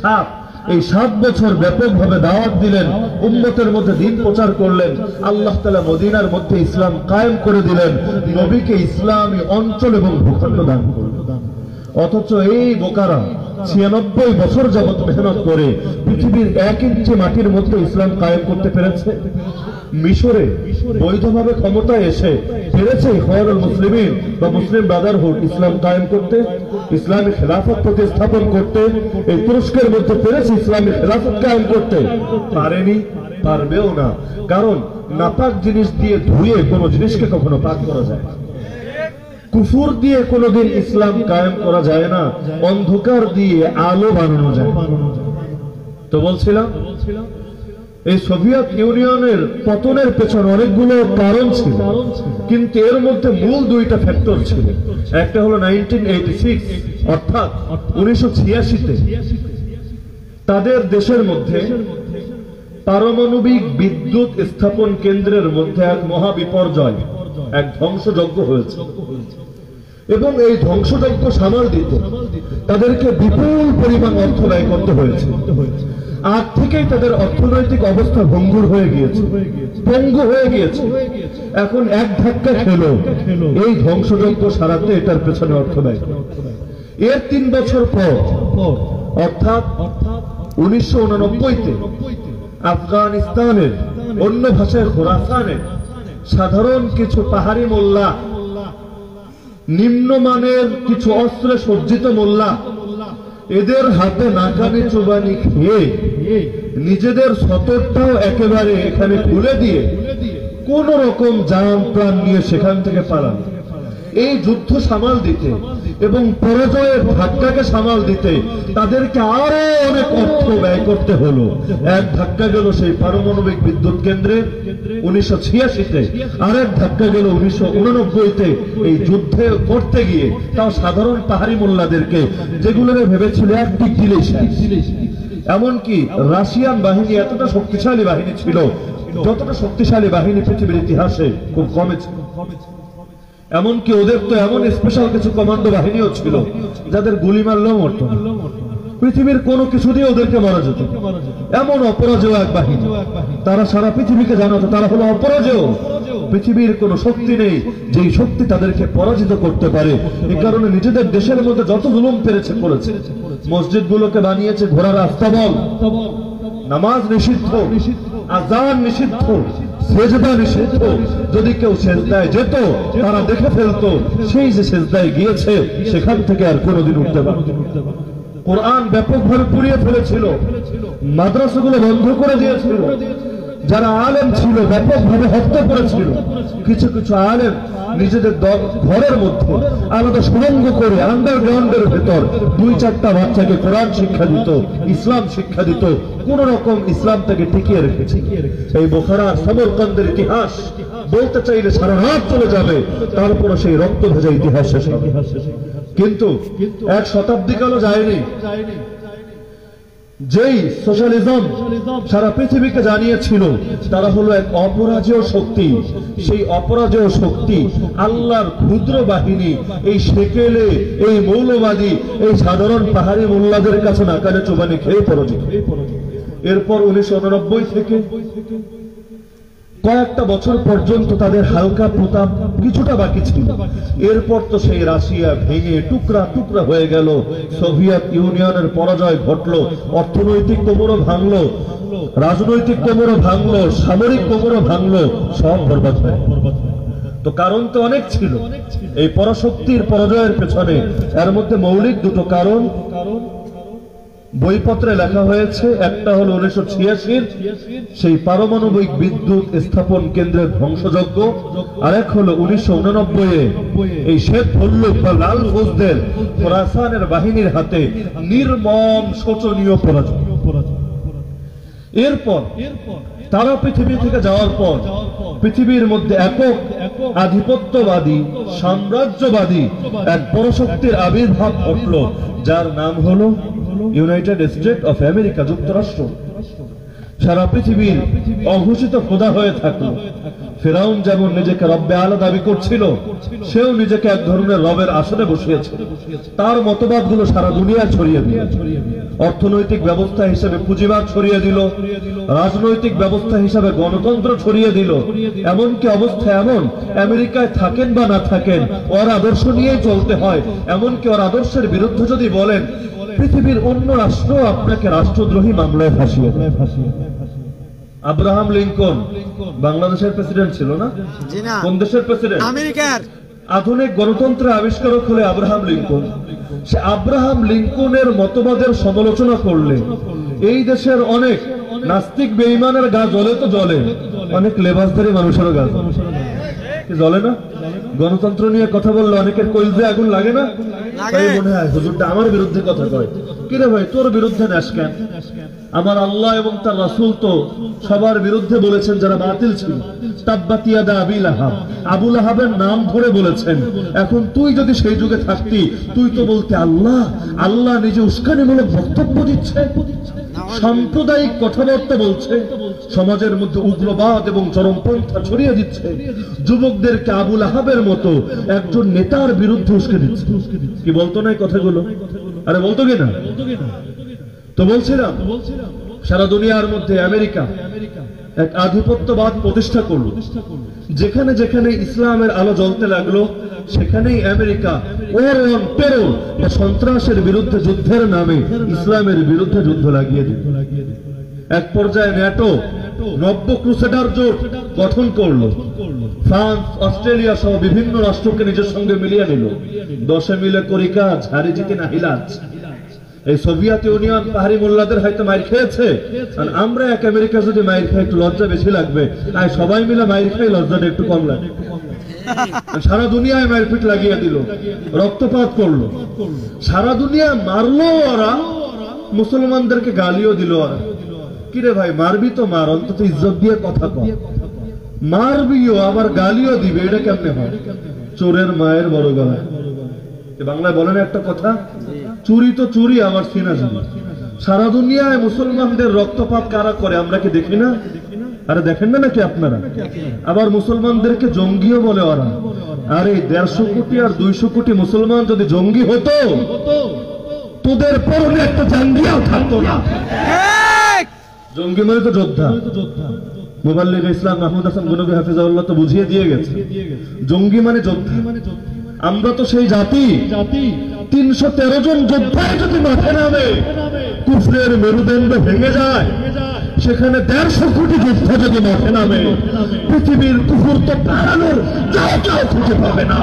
7। এই 7 বছর ব্যাপকভাবে দাওয়াত দিলেন, উম্মতের মধ্যে দ্বীন প্রচার করলেন। আল্লাহ তাআলা মদিনার মধ্যে ইসলাম কায়েম করে দিলেন, নবীকে ইসলামী অঞ্চল এবং ভূখণ্ড দান করলেন। অথচ এই বোকারা 96 বছর যাবত মেহনত করে পৃথিবীর 1 ইঞ্চি মাটির মধ্যে ইসলাম কায়েম করতে পেরেছে? মিশরে বৈধভাবে ক্ষমতায় এসে পেরেছে ইখওয়ানুল মুসলিমিন বা মুসলিম ব্রাদারহুড ইসলাম কায়েম করতে, ইসলামী খেলাফত প্রতিস্থাপন করতে? এই তুরস্কের মধ্যে পেরেছে ইসলামী খেলাফত কায়েম করতে? পারেনি, পারবেও না। কারণ নাপাক জিনিস দিয়ে ধুয়ে কোনো জিনিসকে কখনো পাক করা যায় না। কুফর দিয়ে কোনোদিন ইসলাম কায়েম করা যায় না, অন্ধকার দিয়ে আলো বানানো যায়। তো বলছিলাম এই সোভিয়েত ইউনিয়নের পতনের পেছনে অনেকগুলো কারণ ছিল, কিন্তু এর মধ্যে মূল 2টা ফ্যাক্টর ছিল। একটা হলো 1986 অর্থাৎ 1986-তে তাদের দেশের মধ্যে পারমাণবিক বিদ্যুৎ স্থাপন কেন্দ্রের মধ্যে এক মহাবিপর্যয়, এক ধ্বংসযজ্ঞ হয়েছে এবং এই ধ্বংসযজ্ঞ সামাল দিতে তাদেরকে বিপুল পরিমাণ অর্থ ব্যয় করতে হয়েছে। আজ থেকেই তাদের অর্থনৈতিক অবস্থা ভঙ্গুর হয়ে গিয়েছে, পঙ্গু হয়ে গিয়েছে। এখন এক ধাক্কা খেলো এই ধ্বংসযজ্ঞ সারাতে এটার পেছনে অর্থ ব্যয়। এর 3 বছর পর অর্থাৎ 1989-তে আফগানিস্তানের, অন্য ভাষায় খোরাসানের সাধারণ কিছু পাহাড়ি মোল্লা, নিম্নমানের কিছু অস্ত্রে সজ্জিত মোল্লা, এদের হাতে নাকানি চুবানি খেয়ে নিজেদের সতর্কটাও একেবারে এখানে খুলে দিয়ে কোন রকম জান প্রাণ নিয়ে সেখান থেকে পালান। এই যুদ্ধ সামাল দিতে এবং পরাজয়ের ধাক্কাকে সামাল দিতে তাদেরকে আরো অনেক অর্থ ব্যয় করতে হলো। এক ধাক্কা গেল সেই পারমাণবিক বিদ্যুৎ কেন্দ্রে 1986-তে, আর এক ধাক্কা গেল 1989-তে এই যুদ্ধে করতে গিয়ে, তাও সাধারণ পাহাড়ি মোল্লাদেরকে, যেগুলোরে ভেবেছিল এক দিক দিলেই শেষ। এমনকি রাশিয়ান বাহিনী এতটা শক্তিশালী বাহিনী ছিল, যতটা শক্তিশালী বাহিনী পৃথিবীর ইতিহাসে খুব কমে ছিল। এমনকি ওদের তো এমন স্পেশাল কিছু কমান্ডো বাহিনীও ছিল যাদের গুলি মারলেও মরত না, পৃথিবীর কোনো কিছু দিয়ে ওদেরকে মারা যেত। এমন অপরাজেয় এক বাহিনী, তারা সারা পৃথিবীকে জানাতো তারা হলো অপরাজেয়। পৃথিবীর কোনো শক্তি নেই যেই শক্তি তাদেরকে পরাজিত করতে পারে। এই কারণে নিজেদের দেশের মধ্যে যত জুলুম পেরেছে করেছে। মসজিদগুলোকে বানিয়েছে ঘোড়ার আস্তাবল, নামাজ নিষিদ্ধ, আযান নিষিদ্ধ, সেজদা নিষিদ্ধ। যদি কেউ সেজদায় যেত তারা দেখে ফেলতো সেই যে সেজদায় গিয়েছে সেখান থেকে আর কোনোদিন উঠতে পারত না। কোরআন ব্যাপকভাবে পুড়িয়ে ফেলেছিল, মাদ্রাসাগুলো বন্ধ করে দিয়েছিল, যারা আলেম ছিল ব্যাপকভাবে হত্যা করেছিল। কিছু কিছু আলেম নিজেদের ঘরের মধ্যে আলাদা সুড়ঙ্গ করে আন্ডারগ্রাউন্ডের ভেতর 2-4টা বাচ্চাকে কোরআন শিক্ষা দিত, ইসলাম শিক্ষা দিত, কোন রকম ইসলামটাকে টিকিয়ে রেখেছে। এই বোখারার সমরকন্দের ইতিহাস বলতে চাইলে সারা রাত চলে যাবে, তারপরে সেই রক্ত ভেজা ইতিহাস শেষ হবে। কিন্তু 1 শতাব্দী কালও যায়নি যেই সোশ্যালিজম সারা পৃথিবীকে জানিয়েছিল তারা হলো এক অপরাজেয় শক্তি। সেই অপরাজেয় শক্তি আল্লাহর ক্ষুদ্র বাহিনী এই সেকেলে, এই মৌলবাদী, এই সাধারণ পাহাড়ি মোল্লাদের কাছে নাকালে চোবানি খেয়ে পরাজিত। এরপর 1989 থেকে কয়েকটা বছর পর্যন্ত তাদের হালকা প্রতাপ কিছুটা বাকি ছিল। এরপর তো সেই রাশিয়া ভেঙে টুকরা টুকরা হয়ে গেল, সোভিয়েত ইউনিয়নের পরাজয় ঘটলো, অর্থনৈতিক কোমরও ভাঙলো, রাজনৈতিক কোমরও ভাঙলো, সামরিক কোমরও ভাঙলো, সব বরবাদ হয়ে। তো কারণ তো অনেক ছিল এই পরাশক্তির পরাজয়ের পেছনে। এর মধ্যে মৌলিক 2টো কারণ বইপত্রে লেখা হয়েছে। একটা হলো 1986-র সেই পারমাণবিক বিদ্যুৎ স্থাপন কেন্দ্রের ধ্বংসযজ্ঞ, আর এক হলো 1989-এ এই শেখ ভল্লুক বা লাল ফৌজদের খোরাসানের বাহিনীর হাতে নির্মম শোচনীয় পরাজয়। এরপর তারা পৃথিবী থেকে যাওয়ার পর পৃথিবীর মধ্যে একক আধিপত্যবাদী সাম্রাজ্যবাদী এক পরাশক্তির আবির্ভাব ঘটল, যার নাম হলো ইউনাইটেড স্টেট অফ আমেরিকা, যুক্তরাষ্ট্র। সারা পৃথিবীর অঘোষিত খোদা হয়ে থাকলো। ফেরাউন যেমন নিজেকে রব্বে আলা দাবি করছিল, সেও নিজেকে এক ধরনের রবের আসনে বসিয়েছে। তার মতবাদগুলো সারা দুনিয়া ছড়িয়ে দিল। অর্থনৈতিক ব্যবস্থা হিসেবে পুঁজিবাদ ছড়িয়ে দিল, রাজনৈতিক ব্যবস্থা হিসেবে গণতন্ত্র ছড়িয়ে দিল। এমনকি অবস্থা এমন, আমেরিকায় থাকেন বা না থাকেন ওর আদর্শ নিয়েই চলতে হয়। এমনকি ওর আদর্শের বিরুদ্ধে যদি বলেন পৃথিবীর অন্য রাষ্ট্র আপনাকে রাষ্ট্রদ্রোহী মামলায় ফাঁসিয়ে দেয়। আব্রাহাম লিঙ্কন বাংলাদেশের প্রেসিডেন্ট ছিল না? জি না, কোন দেশের প্রেসিডেন্ট? আমেরিকার। আধুনিক গণতন্ত্রের আবিষ্কারক হলে আব্রাহাম লিঙ্কন। সে আব্রাহাম লিঙ্কনের মতবাদের সমালোচনা করলে এই দেশের অনেক নাস্তিক বেঈমানের গা জ্বলে তো জ্বলে, অনেক লেবাসধারী মানুষেরও গা জ্বলে না? গণতন্ত্র নিয়ে কথা বললে অনেকের কলিজে আগুন লাগে না? তাই মনে হয় হুজুরটা আমার বিরুদ্ধে কথা কয়। কিরে ভাই, তোর বিরুদ্ধে নাস কেন? আমার আল্লাহ এবং তার রাসূল তো সবার বিরুদ্ধে বলেছেন যারা বাতিল ছিল। তাব্বাত ইয়াদা আবি লাহাব, আবু লাহাবের নাম ধরে বলেছেন। এখন তুই যদি সেই যুগে থাকতি, তুই তো বলতে আল্লাহ আল্লাহ নিজে উস্কানিমূলক বক্তব্য দিচ্ছে, সাম্প্রদায়িক কথাবার্তা বলছে, সমাজের মধ্যে উগ্রবাদ এবং চরমপন্থা ছড়িয়ে দিচ্ছে, যুবকদেরকে আবু লাহাবের মতো একজন নেতার বিরুদ্ধে উস্কে দিচ্ছে। কি বলতো না এই কথাগুলো? আরে বলতো কিনা? তো বলছিলাম সারা দুনিয়ার মধ্যে আমেরিকা এক আধিপত্যবাদ প্রতিষ্ঠা করলো। যেখানে যেখানে ইসলামের আলো জ্বলতে লাগলো সেখানেই আমেরিকা ওর টেরর বা সন্ত্রাসের বিরুদ্ধে যুদ্ধের নামে ইসলামের বিরুদ্ধে যুদ্ধ লাগিয়ে দিল। এক পর্যায়ে ন্যাটো নব্য ক্রুসেডার জোট গঠন করলো। ফ্রান্স, অস্ট্রেলিয়া সহ বিভিন্ন রাষ্ট্রকে নিজের সঙ্গে মিলিয়ে নিল। 10 মিলে করি কাজ, হারি জিতে না হিলাজ। এই সোভিয়েত ইউনিয়ন পাহাড়ি মোল্লাদের হয়তো মাইর খেয়েছে, আর আমরা এক আমেরিকা যদি মাইর খাই একটু লজ্জা বেশি লাগবে, আর সবাই মিলে মাইর খাই লজ্জাটা একটু কম লাগবে। সারা দুনিয়ায় মারপিট লাগিয়ে দিল, রক্তপাত করলো, সারা দুনিয়া মারলো ওরা, মুসলমানদেরকে গালিও দিল ওরা। কিরে ভাই, মারবি তো মার, অন্তত ইজ্জত দিয়ে কথা কর। মারবিও আবার গালিও দিবে, এটা কেমনে হয়? চোরের মায়ের বড় গলা। বাংলায় বলেন একটা কথা, চুরি তো চুরি, আবার সিনা চুরি। সারা দুনিয়ায় মুসলমানদের রক্তপাত কারা করে আমরা কি দেখি না? আরে দেখেন না নাকি আপনারা? আবার মুসলমানদেরকে জঙ্গিও বলে ওরা। আরে 150 কোটি আর 200 কোটি মুসলমান যদি জঙ্গি হতো, তোদের পরনে একটা জাঙ্গিয়াও থাকতো না। জঙ্গি মানে তো যোদ্ধা। মুবাল্লিগ ইসলাম মাহমুদ হাসান গনবী হাফিজাহুল্লাহ তো বুঝিয়ে দিয়ে গেছে, জঙ্গি মানে যোদ্ধা। আমরা তো সেই জাতি, 313 জন যোদ্ধায় যদি মাঠে নামে কুফরের মেরুদণ্ড ভেঙে যায়, সেখানে 150 কোটি যোদ্ধা যদি মাঠে নামে, পৃথিবীর কুফর তো পালানোর জায়গাও খুঁজে পাবে না।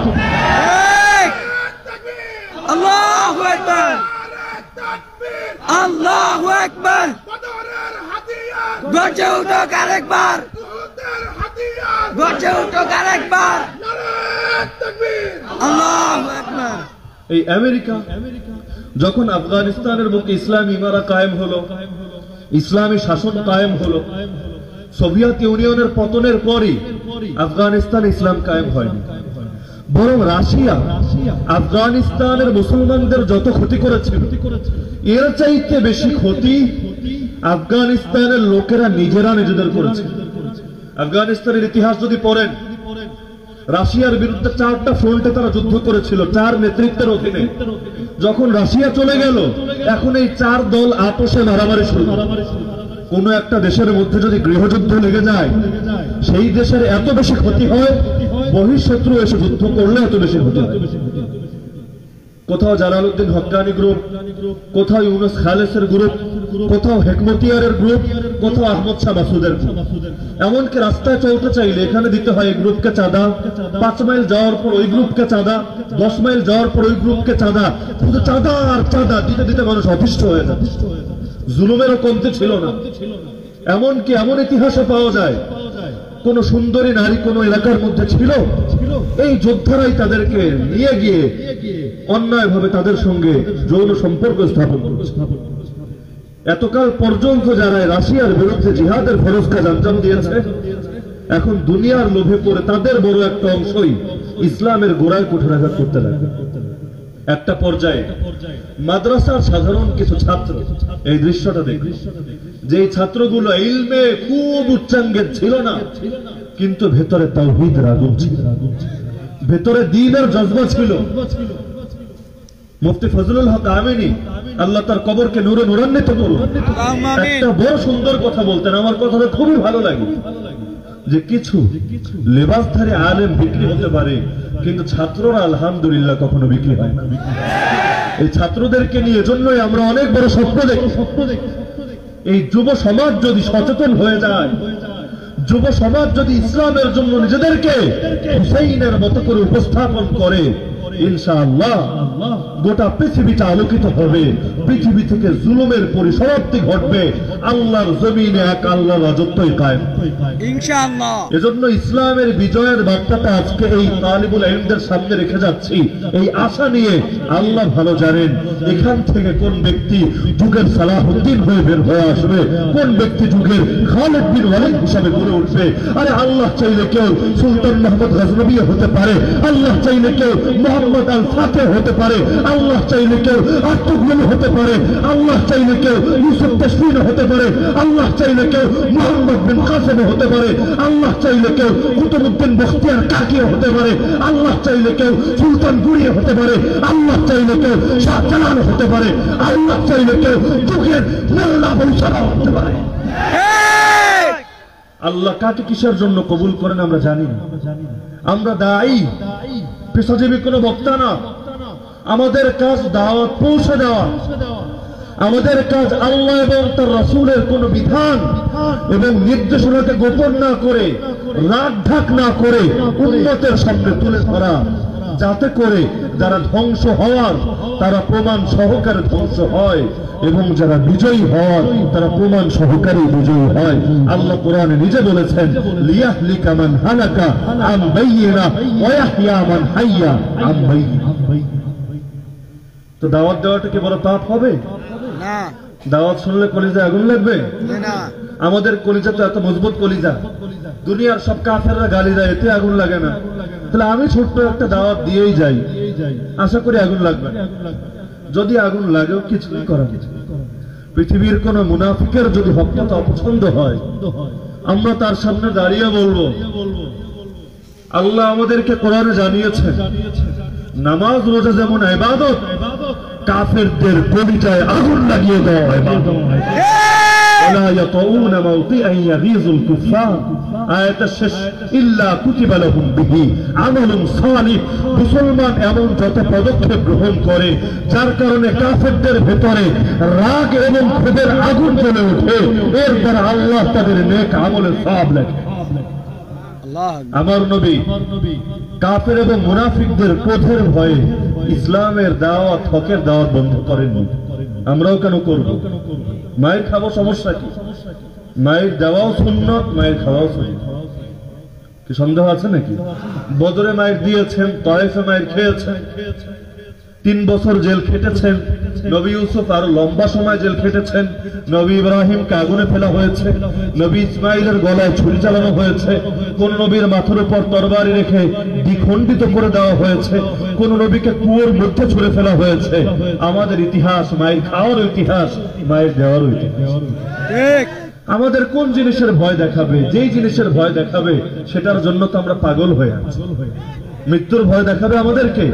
আল্লাহু আকবার, আল্লাহু আকবার। গর্জে উঠো আরেকবার, গর্জে উঠো আরেকবার। আল্লাহু আকবার। এই আমেরিকা যখন আফগানিস্তানের বুকে ইসলামী ইমারা কায়েম হলো, ইসলামী শাসন কায়েম হলো, সোভিয়েত ইউনিয়নের পতনের পরই আফগানিস্তানে ইসলাম কায়েম হয়নি, বরং রাশিয়া আফগানিস্তানের মুসলমানদের যত ক্ষতি করেছিল, এর চাইতে বেশি ক্ষতি আফগানিস্তানের লোকেরা নিজেরা নিজেদের করেছে। আফগানিস্তানের ইতিহাস যদি পড়েন, রাশিয়ার বিরুদ্ধে 4টা ফ্রন্টে তারা যুদ্ধ করেছিল 4 নেতৃত্বের অধীনে। যখন রাশিয়া চলে গেল, এখন এই 4 দল আপোষে মারামারি শুরু। কোন একটা দেশের মধ্যে যদি গৃহযুদ্ধ লেগে যায়, সেই দেশের এত বেশি ক্ষতি হয়, বহিঃশত্রু এসে যুদ্ধ করলে এত বেশি ক্ষতি হয়। কোথাও জালালউদ্দিন হক্কানি গ্রুপ, কোথাও ইউনুস খালেসের গ্রুপ, কোথাও হেকমতিয়ারের গ্রুপ, কোথাও আহমদ শাহ মাসুদের গ্রুপ। এমনকি রাস্তায় চলতে চাইলে এখানে দিতে হয় এই গ্রুপকে চাঁদা, 5 মাইল যাওয়ার পর ওই গ্রুপকে চাঁদা, 10 মাইল যাওয়ার পর ওই গ্রুপকে চাঁদা, শুধু চাঁদা আর চাঁদা দিতে দিতে মানুষ অতিষ্ঠ হয়ে যায়। জুলুমেরও কমতি ছিল না। এমনকি এমন ইতিহাসে পাওয়া যায়, কোন সুন্দরী নারী কোন এলাকার মধ্যে ছিল, এই যোদ্ধারাই তাদেরকে নিয়ে গিয়ে অন্যায় ভাবে তাদের সঙ্গে যৌন সম্পর্ক স্থাপন করেছে। এতকাল পর্যন্ত যারা রাশিয়ার বিরুদ্ধে জিহাদের ফরজ কাজ আঞ্জাম দিয়েছে, এখন দুনিয়ার লোভে পড়ে তাদের বড় একটা অংশই ইসলামের গোড়ায় কুঠারাঘাত করতে লাগে। একটা পর্যায়ে মাদ্রাসার সাধারণ কিছু ছাত্র এই দৃশ্যটা দেখে, যে ছাত্রগুলো ইলমে খুব উচ্চাঙ্গের ছিল না, কিন্তু ভেতরে তাওহীদের আগুন ছিল, ভেতরে দ্বীনের জজবা ছিল। মুফতি ফজলুল হক আমিনী, আল্লাহ তার কবরকে নূরে নূরান্বিত করুন, একটা বড় সুন্দর কথা বলতেন, আমার কথাটা খুবই ভালো লাগে, যে কিছু লেবাসধারী আলেম বিক্রি হতে পারে, কিন্তু ছাত্ররা আলহামদুলিল্লাহ কখনো বিক্রি হয় না। এই ছাত্রদেরকে নিয়ে জন্যই আমরা অনেক বড় স্বপ্ন দেখি। এই যুব সমাজ যদি সচেতন হয়ে যায়, যুব সমাজ যদি ইসলামের জন্য নিজেদেরকে হুসাইনের মতো করে উপস্থাপন করে, ইনশাআল্লাহ গোটা পৃথিবীটা আলোকিত হবে, পৃথিবী থেকে জুলুমের পরিসমাপ্তি ঘটবে, আল্লাহর জমিনে এক আল্লাহর রাজত্বই কায়েম ইনশাআল্লাহ। এজন্য ইসলামের বিজয়ের বার্তাটা আজকে এই তালিবুল ইলমদের সামনে রেখে যাচ্ছি, এই আশা নিয়ে। আল্লাহ ভালো জানেন এখান থেকে কোন ব্যক্তি যুগের সালাহুদ্দিন হয়ে বের হয়ে আসবে, কোন ব্যক্তি যুগের খালিদ বিন ওয়ালিদ হিসাবে গড়ে উঠবে। আরে আল্লাহ চাইলে কেউ সুলতান মোহাম্মদ গজনবী হতে পারে, আল্লাহ চাইলে কেউ মোহাম্মদ আল ফাতেহ হতে পারে, আল্লাহ চাইলে কেউ আত্মগুল হতে পারে, আল্লাহ চাইলে কেউ ইউসুফ তাসফিন হতে পারে, আল্লাহ চাইলে কেউ মোহাম্মদ বিন কাসেম হতে পারে, আল্লাহ চাইলে কেউ কুতুবউদ্দিন বখতিয়ার কাকি হতে পারে, আল্লাহ চাইলে কেউ সুলতান গুড়িয়ে হতে পারে, আল্লাহ চাইলে কেউ শাহজালাল হতে পারে, আল্লাহ চাইলে কেউ যুগের মোল্লা বংশধর হতে পারে। আল্লাহ কাকে কিসের জন্য কবুল করেন আমরা জানি না। আমরা দায়ী, পেশাজীবী কোনো বক্তা না। আমাদের কাজ দাওয়াত পৌঁছে দেওয়া, আমাদের কাজ আল্লাহ এবং তার রাসূলের কোন বিধান এবং নির্দেশনাকে গোপন না করে, রাগ ঢাক না করে উম্মতের সামনে তুলে ধরা, যাতে করে যারা ধ্বংস হওয়ার তারা প্রমাণ সহকারে ধ্বংস হয় এবং যারা বিজয়ী হওয়ার তারা প্রমাণ সহকারে বিজয়ী হয়। আল্লাহ কোরআনে নিজে বলেছেন, লিয়াহলিকা মান হালাকা আন বাইয়িনা ওয়া ইয়াহইয়া মান হাইয়া আন বাইয়িনা। তো দাওয়াত দেওয়াটা কি বড় পাপ হবে? না। দাওয়াত শুনলে কলিজা আগুন লাগবে না। আমাদের কলিজা তো এত মজবুত কলিজা, দুনিয়ার সব কাফেররা গালি দেয়, এতে আগুন লাগে না। তাহলে আমি ছোট্ট একটা দাওয়াত দিয়েই যাই, আশা করি আগুন লাগবে। যদি আগুন লাগেও কিছুই করার নেই। পৃথিবীর কোন মুনাফিকের যদি হকটা অপছন্দ হয়, আমরা তার সামনে দাঁড়িয়ে বলবো, আল্লাহ আমাদেরকে কোরআনে জানিয়েছেন নামাজ রোজা যেমন ইবাদত, কাফেরদের কলিজায় আগুন লাগিয়ে দেওয়া ইবাদত। ولا يطؤون موطئا يغيظ الكفار আয়াতের শেষ, ইল্লা কুতিবা লাহুম বিহি আমালুন সালিহ। মুসলমান এমন যত পদক্ষেপ গ্রহণ করে যার কারণে কাফেরদের ভেতরে রাগ এবং ক্ষোভের আগুন জ্বলে ওঠে, এর দ্বারা আল্লাহ তাদের নেক আমলের সওয়াব লেখে। আমার নবী কাফের এবং মুনাফিকদের ক্রোধের ভয়ে ইসলামের দাওয়াত, হকের দাওয়াত বন্ধ করেননি। আমরাও কেন করব? মায়ের খাবো, সমস্যা কি? মায়ের দেওয়াও সুন্নত, মায়ের খাওয়াও সুন্নত। কি সন্দেহ আছে নাকি? বদরে মায়ের দিয়েছেন, তায়েফে মায়ের খেয়েছেন, 3 বছর জেল খেটেছেন। নবী ইউসুফ আরো লম্বা সময় জেল খেটেছেন। নবী ইব্রাহিমকে আগুনে ফেলা হয়েছে, নবী ইসমাইলের গলায় ছুরি চালানো হয়েছে, কোন নবীর মাথার উপর তরবারি রেখে দ্বিখণ্ডিত করে দেওয়া হয়েছে, কোন নবীকে কুয়োর মধ্যে ছুঁড়ে ফেলা হয়েছে। আমাদের ইতিহাস মায়ের খাওয়ার ইতিহাস, মায়ের দেওয়ার ইতিহাস। আমাদের কোন জিনিসের ভয় দেখাবে? যেই জিনিসের ভয় দেখাবে সেটার জন্য তো আমরা পাগল হয়ে আছি। মৃত্যুর ভয় দেখাবে আমাদেরকে।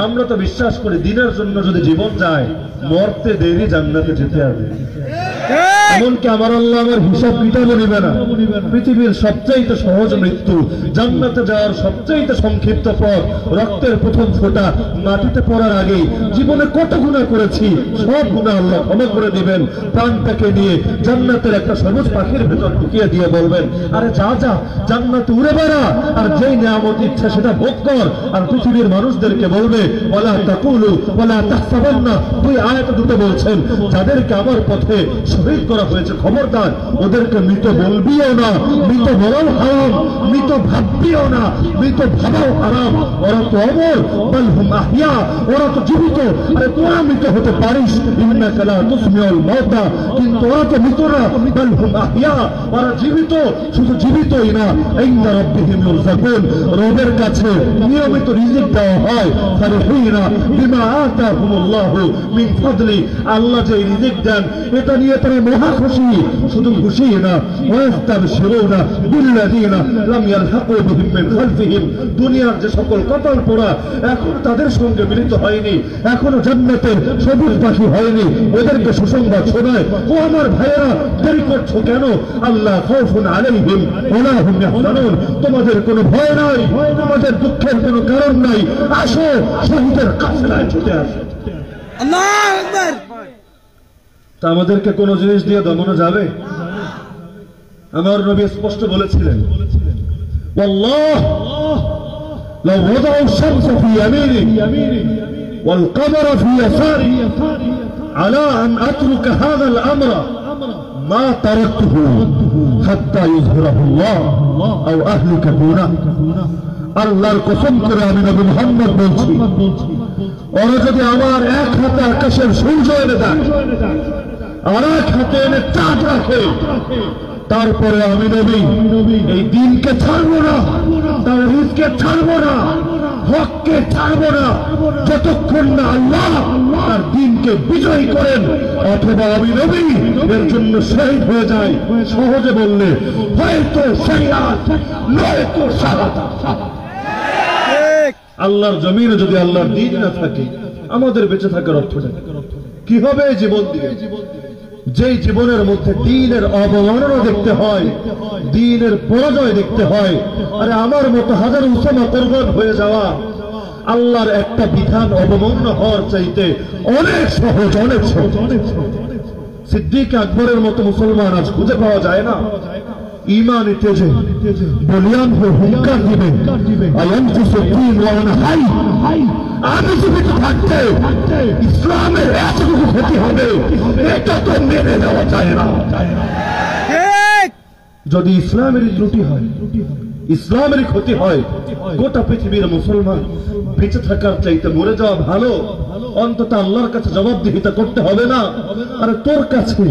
আমরা তো বিশ্বাস করি দিনের জন্য যদি জীবন যায়, মরতে দেরি জান্নাতে যেতে হবে। এমনকি আমার আল্লাহ আমার হিসাব কিতাবও নিবে না। পৃথিবীর সবচাইতে সহজ মৃত্যু, জান্নাতে যাওয়ার সবচাইতে সংক্ষিপ্ত পথ, রক্তের প্রথম ফোঁটা মাটিতে পড়ার আগেই জীবনে কত গুনাহ করেছি, সব গুনাহ আল্লাহ ক্ষমা করে দিবেন। প্রাণটাকে নিয়ে জান্নাতের একটা সবুজ পাখির ভেতর ঢুকিয়ে দিয়ে বলবেন, আরে যা যা জান্নাতে উড়ে বেড়া, আর যেই নিয়ামত ইচ্ছা সেটা ভোগ কর। আর পৃথিবীর মানুষদেরকে বলবে, ওয়ালা তাকুলু ওয়ালা তাহসাবান্না। দুই আয়াতে দুটো বলছেন, যাদেরকে আমার পথে শহীদ করা হয়েছে খবরদার ওদেরকে মৃত বলবিও না, মৃত বলাও হারাম, মৃত ভাববিও না, মৃত ভাবাও হারাম। ওরা তো অমর, বাল হুম আহিয়া, ওরা তো জীবিত। আরে তোরা মৃত হতে পারিস, ইন্নাকা লা তুসমিউল মাউতা, কিন্তু ওরা তো মৃত না, বাল হুম আহিয়া, ওরা জীবিত। শুধু জীবিতই না, ইনদা রাব্বিহিম ইউরযাকুন, রবের কাছে নিয়মিত রিজিক দেওয়া হয়। ফারহিনা বিমা আতাহুমুল্লাহু মিন ফাদলি, আল্লাহ যে রিজিক দেন এটা নিয়ে তারা মহা খুশি। শুধু খুশি না, ওয়াস্তাবশিরুনা বিল্লাযিনা লাম ইয়ালহাকু বিহিম মিন খালফিহিম, দুনিয়ার যে সকল কপাল পোড়া এখন তাদের সঙ্গে মিলিত হয়নি, এখনো জান্নাতের সবুজ পাখি হয়নি, ওদেরকে সুসংবাদ শোনায়, ও আমার ভাইয়েরা দেরি করছো কেন? আল্লাহ খাউফুন আলাইহিম ওয়ালা হুম ইয়াহজানুন, তোমাদের কোনো ভয় নাই, তোমাদের দুঃখের কোনো কারণ নাই। আসো শহীদের কাফেলায় ছুটে আসো। আল্লাহু আকবার। তা আমাদেরকে কোনো জিনিস দিয়ে দমানো যাবে? আমার নবী স্পষ্ট বলেছিলেন, ওয়াল্লাহ লাউ ওয়াদাউ শামসা ফি ইয়ামিনি ওয়াল কমরা ফি ইয়াসারি আলা আন আতরুকা হাযাল আমরা মা তারাকতুহু হাত্তা ইযহিরাহু আল্লাহ আও আহলিকা দুনা। আল্লাহর কসম করে আমি নবী মুহাম্মদ বলছি, ওরা যদি আমার এক হাতে আকাশের সূর্য এনে দেয় আর এক হাতে এনে চাঁদ রাখে, তারপরে আমি নবী এই দিনকে ছাড়বো না, তাওহীদকে ছাড়বো না, হককে ছাড়বো না, যতক্ষণ না আল্লাহ তার দিনকে বিজয়ী করেন, অথবা আমি নবী এর জন্য শহীদ হয়ে যাই। সহজে বললে হয়তো শহীদ নয়তো শাহাদাত। ঠিক। আল্লাহর জমিনে যদি আল্লাহর দিন না থাকে, আমাদের বেঁচে থাকার অর্থটা কি হবে? জীবন দিয়ে যেই জীবনের মধ্যে দ্বীনের অবমাননা দেখতে হয়, দ্বীনের পরাজয় দেখতে হয়, আরে আমার মতো হাজার উসামা কুরবান হয়ে যাওয়া আল্লাহর একটা বিধান অবমাননা হওয়ার চাইতে অনেক সহজ, অনেক সহজ। সিদ্দিক আকবরের মতো মুসলমান আজ খুঁজে পাওয়া যায় না। ঈমান তেজে বলিয়ান হয়ে হুঙ্কার দিবে, আয়ানফুসু দ্বীন ওয়া আনা হাই। আমি জীবিত থাকতে ইসলামের এতটুকু ক্ষতি হবে, এটা তো মেনে নেওয়া যায় না। ঠিক। যদি ইসলামের ত্রুটি হয়, ইসলামের ক্ষতি হয়, গোটা পৃথিবীর মুসলমান বেঁচে থাকার চাইতে মরে যাওয়া ভালো। অন্তত আল্লাহর কাছে জবাবদিহিতা করতে হবে না। আর তোর কাছে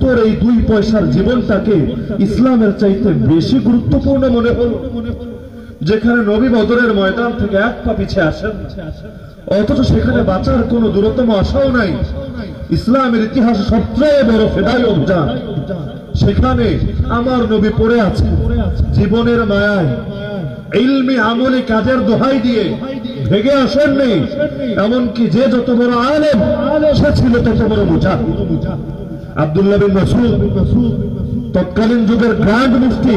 তোর এই 2 পয়সার জীবনটাকে ইসলামের চাইতে বেশি গুরুত্বপূর্ণ মনে হলো, যেখানে নবী বদরের ময়দান থেকে এক পা পিছিয়ে আসেন, অথচ সেখানে বাঁচার কোনো দূরতম আশাও নাই। ইসলামের ইতিহাসে সবচেয়ে বড় ফেদাই অভিযান, সেখানে আমার নবী পড়ে আছে জীবনের মায়ায়, ইলমি আমলি কাজের দোহাই দিয়ে ভেগে আসেননি। এমনকি যে যত বড় আলেম সে ছিল তত বড় মুজাহিদ। আব্দুল্লাহ বিন মাসউদ তৎকালীন যুগের গ্র্যান্ড মুফতি,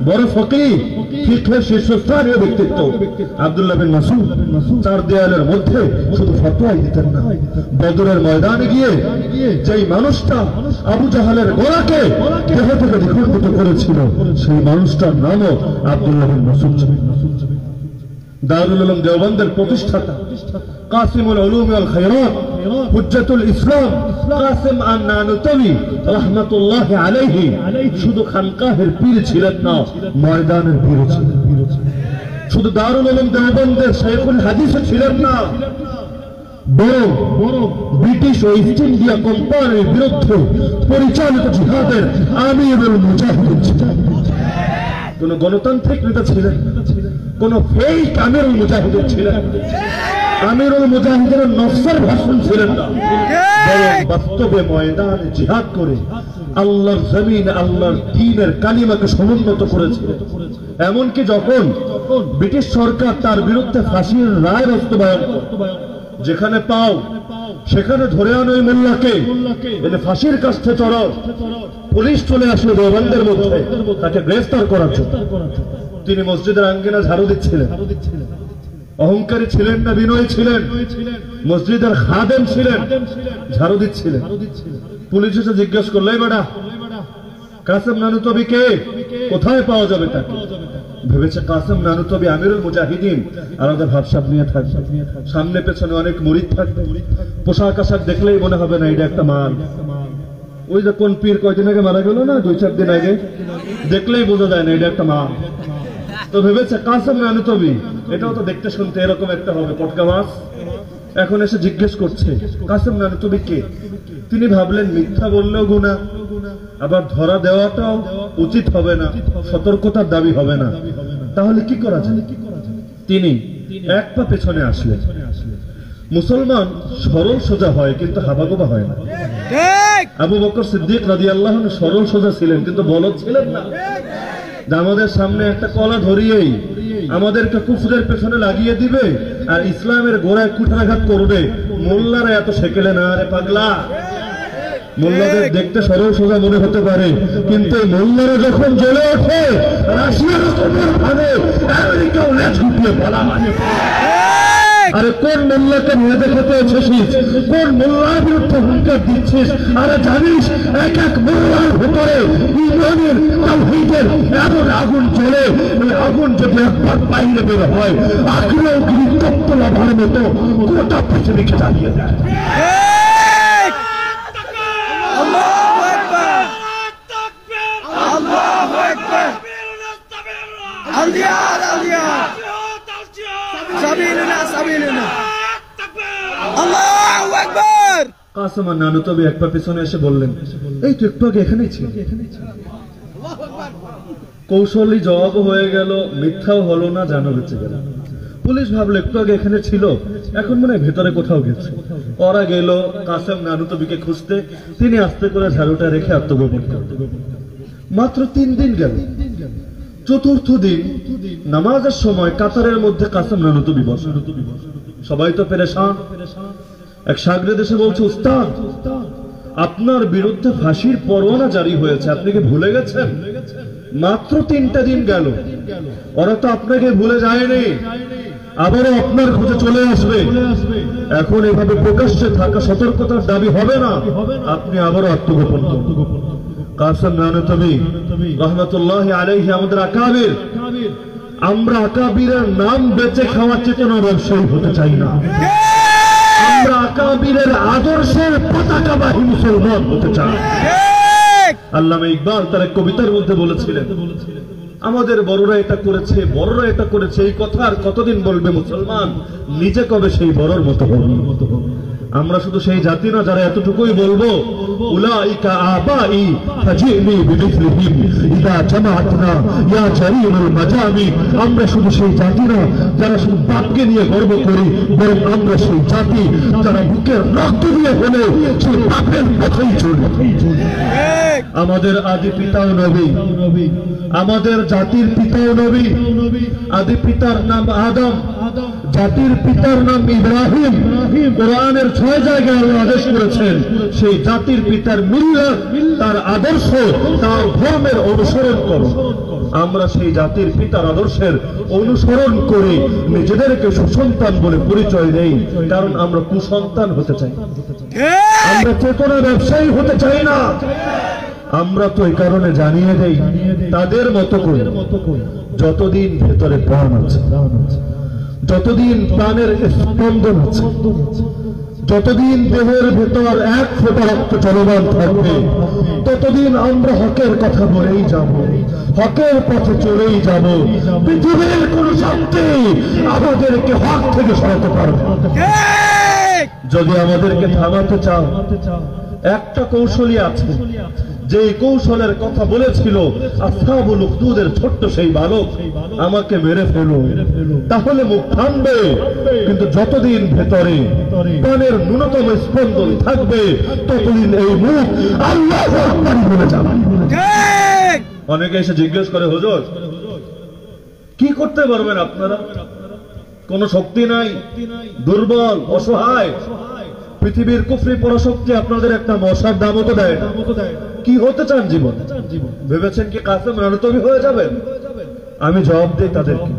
বড় ফকিহ, ফিকহের শীর্ষস্থানীয় ব্যক্তিত্ব। আব্দুল্লাহ বিন মাসউদ 4 দেয়ালের মধ্যে শুধু ফতোয়াই দিতেন না, বদরের ময়দানে গিয়ে যেই মানুষটা আবু জাহালের গোড়াকে দেহ থেকে বিখণ্ডিত করেছিল, সেই মানুষটার নামও আব্দুল্লাহ বিন মাসউদ ছিল। দারুল উলুম দেওবন্দের প্রতিষ্ঠাতা, কাসিমুল উলুম ওয়াল খায়রাত, হুজ্জাতুল ইসলাম কাসিম আন-নানুতবি রাহমাতুল্লাহি আলাইহি শুধু খানকাহের পীর ছিলেন না, ময়দানের পীর ছিলেন। শুধু দারুল উলুম দেওবন্দের শাইখুল হাদিস ছিলেন না, বড় ব্রিটিশ ও ইস্ট ইন্ডিয়া কোম্পানির বিরুদ্ধে পরিচালিত জিহাদের আমিরুল মুজাহিদিন ছিলেন। কোন গণতান্ত্রিক নেতা ছিলেন, কোন ফেক আমিরুল মুজাহিদিন ছিলেন। আমিরুল মুজাহিদের নফসের ভাষণ ছিলেন না, বরং বাস্তবে ময়দানে জিহাদ করে আল্লাহর জমিন, আল্লাহর দ্বীনের কালিমাকে সমুন্নত করেছিলেন। এমনকি যখন ব্রিটিশ সরকার তার বিরুদ্ধে ফাঁসির রায় বাস্তবায়ন, যেখানে পাও সেখানে ধরে আনো এই মোল্লাকে, এনে ফাঁসির কাছে চড়াও, পুলিশ চলে আসলো দেওবন্দের মধ্যে তাকে গ্রেফতার করার জন্য। তিনি মসজিদের আঙ্গিনা ঝাড়ু দিচ্ছিলেন। অহংকারী ছিলেন না বিনয়ী ছিলেন? মসজিদের খাদেম ছিলেন, ঝাড়ু দিচ্ছিলেন। পুলিশ এসে জিজ্ঞেস করলো, এই বেটা কাসেম নানুতবি কে, কোথায় পাওয়া যাবে তাকে? ভেবেছে কাসেম নানুতবি আমিরুল মুজাহিদিন, আলাদা ভাবসাব নিয়ে থাকবে, সামনে পেছনে অনেক মুরিদ থাকবে, পোশাক আশাক দেখলেই মনে হবে না এটা একটা মাল। ওই যে কোন পীর কয়দিন আগে মারা গেল না, 2-4 দিন আগে, দেখলেই বোঝা যায় না এটা একটা মাল। তো ভেবেছে কাসেম নানুতবি, এটাও তো দেখতে শুনতে এরকম একটা হবে, পটকা মাছ। এখন এসে জিজ্ঞেস করছে কাসেম নানুতবি কে? তিনি ভাবলেন মিথ্যা বললেও গুনাহ, আবার ধরা দেওয়াটাও উচিত হবে না, সতর্কতার দাবি হবে না। তাহলে কি করা যায়? তিনি এক পা পেছনে আসলেন। মুসলমান সরল সোজা হয় কিন্তু হাবাগোবা হয় না। আবু বকর সিদ্দিক রাদিয়াল্লাহু আনহু সরল সোজা ছিলেন কিন্তু বলদ ছিলেন না। আমাদের সামনে একটা কলা ধরিয়েই আমাদেরকে কুফরের পেছনে লাগিয়ে দিবে আর ইসলামের গোড়ায় কুঠারাঘাত করবে, মোল্লারা এত সেকেলে না রে পাগলা। মোল্লাদের দেখতে সরল সোজা মনে হতে পারে, কিন্তু মোল্লারা যখন জ্বলে ওঠে, রাশিয়ার আমেরিকাও লেজ গুটিয়ে পালায়। আরে কোন মোল্লাকে মেয়েদে খেতে এসেছিস? কোন মোল্লার বিরুদ্ধে হুঙ্কার দিচ্ছিস? আরে জানিস এক এক মোল্লার ভেতরে ঈমানের তাওহীদের এমন আগুন জ্বলে, ওই আগুন যদি একবার বাইরে বের হয় আগ্নেয়গিরি তপ্ত লাভার মতো গোটা পৃথিবীকে জ্বালিয়ে দেয়। আল্লাহু আকবার, আল্লাহু আকবার, আলিয়ার আলিয়ার, সাবিলুনা সাবিলুনা, আল্লাহু আকবার। কাসেম আর নানু তবে এক পা পিছনে এসে বললেন, এই তো একটু আগে এখানেই ছিল। কৌশলী জবাব হয়ে গেল, মিথ্যাও হলো না, জানা বেঁচে গেল। পুলিশ ভাবলো একটু আগে এখানে ছিল, এখন মনে হয় ভেতরে কোথাও গেছে। ওরা গেল কাসেম নানু তবিকে খুঁজতে। তিনি আস্তে করে ঝাড়ুটা রেখে আত্মগোপন করতে। মাত্র 3 দিন গেল। চতুর্থ দিন নামাজের সময় কাতারের মধ্যে কাসেম নানু তবি বসে। সবাই তো পেরেশান। এক শাগরেদ এসে বলছে, উস্তাদ আপনার বিরুদ্ধে ফাঁসির পরোয়ানা জারি হয়েছে, আপনি কি ভুলে গেছেন? মাত্র 3টা দিন গেল, ওরা তো আপনাকে ভুলে যায়নি, আবারও আপনার খোঁজে চলে আসবে। এখন এভাবে প্রকাশ্যে থাকা সতর্কতার দাবি হবে না, আপনি আবারও আত্মগোপন করুন। কাসেম নানু তবি রহমতুল্লাহি আলাইহি আমাদের আকাবির, আমরা আকাবিরের নাম বেচে খাওয়া চেতনা ব্যবসায়ী হতে চাই না। আমরা আকাবিরের আদর্শের পতাকাবাহী মুসলমান হতে চাই। আল্লামা ইকবাল তার এক কবিতার মধ্যে বলেছিলেন, আমাদের বড়রা এটা করেছে, বড়রা এটা করেছে, এই কথা আর কতদিন বলবে মুসলমান? নিজে কবে সেই বড়র মতো হবে? আমরা শুধু সেই জাতি না যারা এতটুকুই বলবো, উলাইকা আবাই ফাজিনি বিমিথলিহিম ইদা জামাআতনা ইয়া জারিমুল মাজামি। আমরা শুধু সেই জাতি না যারা শুধু বাপকে নিয়ে গর্ব করি, বরং আমরা সেই জাতি যারা বুকের রক্ত দিয়ে হলে সেই বাপের পথেই চলি। আমাদের আদি পিতাও নবী, আমাদের জাতির পিতাও নবী। আদি পিতার নাম আদম, জাতির পিতার নাম ইব্রাহিম। কোরআনের 6 জায়গায় আল্লাহ আদেশ করেছেন সেই জাতির পিতার মিল্লাত, তার আদর্শ, তার ধর্মের অনুসরণ করো। আমরা সেই জাতির পিতার আদর্শের অনুসরণ করে নিজেদেরকে সুসন্তান বলে পরিচয় দেই, কারণ আমরা কুসন্তান হতে চাই, আমরা চেতনা ব্যবসায়ী হতে চাই না। আমরা তো এই কারণে জানিয়ে দেই তাদের মতো করে, যতদিন ভেতরে প্রাণ আছে, যতদিন প্রাণের স্পন্দন আছে, যতদিন দেহের ভেতর 1 ফোঁটা রক্ত চলমান থাকবে, ততদিন আমরা হকের কথা বলেই যাব, হকের পথে চলেই যাব। পৃথিবীর কোন শক্তি আমাদেরকে হক থেকে সরাতে পারবে না। যদি আমাদেরকে থামাতে চাও, একটা কৌশলী আছে, যে কৌশলের কথা বলেছিল আসহাবুল উখদুদের ছোট্ট সেই বালক, আমাকে মেরে ফেলো, তাহলে মুখ থামবে। কিন্তু যতদিন ভেতরে প্রাণের ন্যূনতম স্পন্দন থাকবে, ততদিন এই মুখ আল্লাহু আকবার বলে যাবে। অনেকে এসে জিজ্ঞেস করে, হুজুর কি করতে পারবেন আপনারা? কোন শক্তি নাই, দুর্বল, অসহায়। পৃথিবীর কুফরি পরাশক্তি আপনাদের একটা মশার দামও তো দেয় না। কি হতে চান জীবন? ভেবেছেন কি কাসেম নানু তবি হয়ে যাবেন? আমি জবাব দিই তাদেরকে,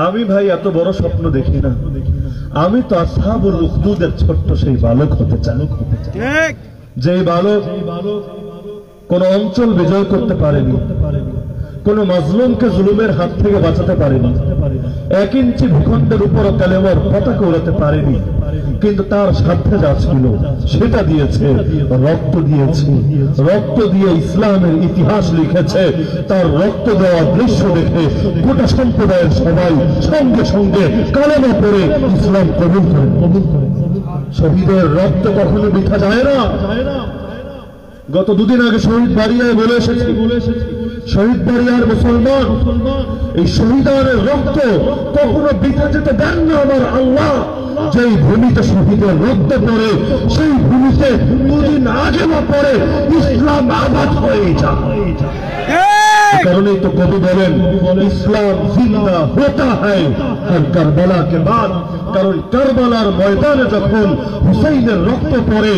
আমি ভাই এত বড় স্বপ্ন দেখি না, আমি তো আসহাবুল উখদুদের ছোট্ট সেই বালক হতে চাই, যেই বালক কোন অঞ্চল বিজয় করতে পারেনি, কোন মাজলুমকে জুলুমের হাত থেকে বাঁচাতে পারেনি, 1 ইঞ্চি ভূখণ্ডের উপর কালেমার পতাকা উড়াতে পারেনি, কিন্তু তার সাথে যা ছিল সেটা দিয়েছে, রক্ত দিয়েছে, রক্ত দিয়ে ইসলামের ইতিহাস লিখেছে। তার রক্ত দেওয়া দৃশ্য দেখে গোটা সম্প্রদায়ের সবাই সঙ্গে সঙ্গে কালেমা পড়ে ইসলাম কবুল করে। শহীদের রক্ত কখনো বৃথা যায় না। গত 2 দিন আগে শহীদ বাড়িয়ায় বলে এসেছি, শহীদ বাড়িয়ার মুসলমান এই শহীদানের রক্ত কখনো বৃথা যেতে দেন না আমার আল্লাহ। যেই ভূমিতে শহীদের রক্ত পড়ে, সেই ভূমিতে 2 দিন আগে বা পরে ইসলাম আবাদ হয়ে যায়। কারণেই তো কবি বলেন, ইসলাম জিন্দা হোতা হ্যায় হর কারবালা কে বাদ। কারণ কারবালার ময়দানে যখন হুসাইনের রক্ত পড়ে,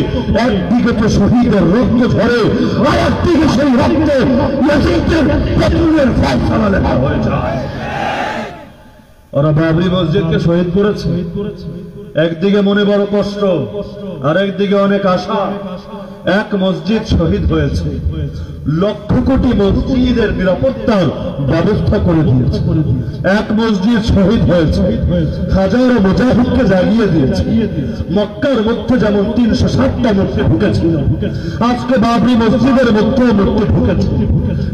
একদিকে তো শহীদের রক্ত ঝরে, আর একদিকে সেই রক্তে ইয়াজিদের পেট্রোলের ফয়সালা লেখা হয়ে যায়। ওরা বাবরি মসজিদকে শহীদ করেছে। একদিকে মনে বড় কষ্ট, আর একদিকে অনেক আশা। এক মসজিদ শহীদ হয়েছে, লক্ষ কোটি মসজিদের নিরাপত্তার ব্যবস্থা করে দিয়েছে। এক মসজিদ শহীদ হয়েছে, হাজারো মুজাহিদকে জাগিয়ে দিয়েছে। মক্কার মধ্যে যেমন 360টা মূর্তি ঢুকেছিল, আজকে বাবরি মসজিদের মধ্যে মূর্তি ঢুকেছে।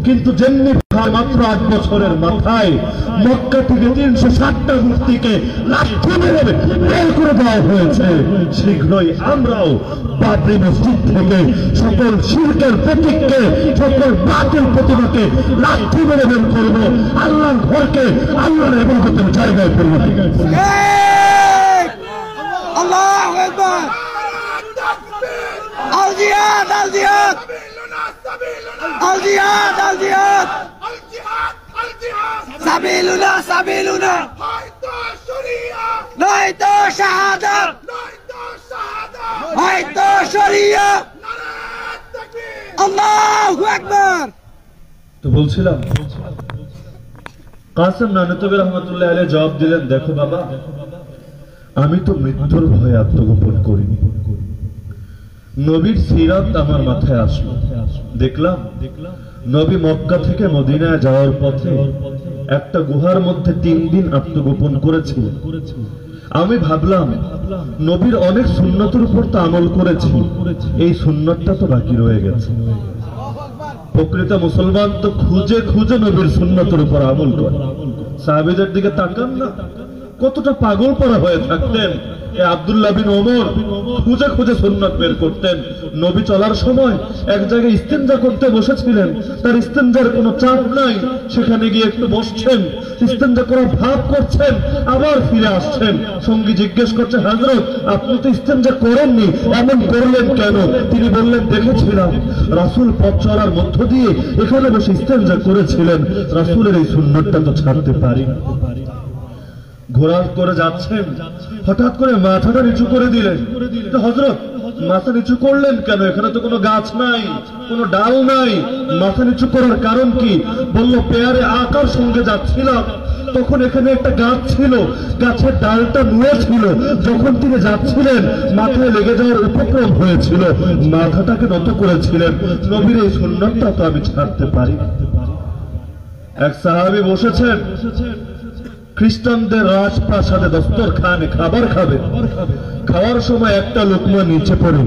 কিন্তু যেমনি মাত্র 8 বছরের মাথায় মক্কা থেকে 360টা মূর্তিকে লাঠি মেরে বের করে দেওয়া হয়েছে, শীঘ্রই আমরাও বাবরি মসজিদ থেকে সকল শিরকের প্রতীককে, সকল বাতিল প্রতিমাকে লাঠি মেরে বের করবো, আল্লাহর ঘরকে আল্লাহর ইবাদতের জায়গায় পরিণত করব। আল্লাহু আকবার। আল জিহাদ, আল জিহাদ, আল জিহাদ, আল জিহাদ, সাবিলুনা, সাবিলুনা, নয়তো শাহাদাত, হয়তো শরিয়া। আল্লাহু আকবার। তো বলছিলাম, কাসেম নানতবী রহমতুল্লাহ আলাইহি জবাব দিলেন, দেখো বাবা, আমি তো মৃত্যুর ভয়ে আত্মগোপন করিনি। নবীর সিরাত আমার মাথায় আসলো, দেখলাম নবী মক্কা থেকে মদিনায় যাওয়ার পথে একটা গুহার মধ্যে 3 দিন আত্মগোপন করেছিলেন। আমি ভাবলাম নবীর অনেক সুন্নতের উপর তো আমল করেছি, এই সুন্নতটা তো বাকি রয়ে গেছে। প্রকৃত মুসলমান তো খুঁজে খুঁজে নবীর সুন্নতের উপর আমল করে। সাহাবীদের দিকে তাকান না, কতটা পাগল পড়া হয়ে থাকতেন। আব্দুল্লাহ বিন ওমর খুঁজে খুঁজে সুন্নাত বের করতেন। নবী চলার সময় এক জায়গায় ইস্তেঞ্জা করতে বসেছিলেন, তার ইস্তেঞ্জার কোনো চাপ নাই, সেখানে গিয়ে একটু বসছেন, ইস্তেঞ্জা করার ভাব করছেন, আবার ফিরে আসছেন। সঙ্গী জিজ্ঞেস করছে, হযরত আপনি তো ইস্তেঞ্জা করেননি, এমন করলেন কেন? তিনি বললেন, দেখেছিলাম রাসূল পথ চলার মধ্য দিয়ে এখানে বসে ইস্তেঞ্জা করেছিলেন, রাসূলের এই সুন্নাতটা তো ছাড়তে পারি না। ঘোরা করে যাচ্ছেন, হঠাৎ করে মাথাটা নিচু করে দিলেন। হযরত মাথা নিচু করলেন কেন? এখানে তো কোনো গাছ নাই, কোনো ডাল নাই, মাথা নিচু করার কারণ কি? বলল, পেয়ারে আকার সঙ্গে যাচ্ছিলাম, তখন এখানে একটা গাছ ছিল, গাছের ডালটা নুয়ে ছিল, যখন তিনি যাচ্ছিলেন মাথায় লেগে যাওয়ার উপক্রম হয়েছিল, মাথাটাকে নত করেছিলেন। নবীর এই সুন্নাতটা তো আমি ছাড়তে পারি না। এক সাহাবী বসেছেন, খ্রিস্টানদের রাজপ্রাসাদে দস্তরখানে খাবার খাবে, খাওয়ার সময় একটা লোকমা নিচে পড়ে,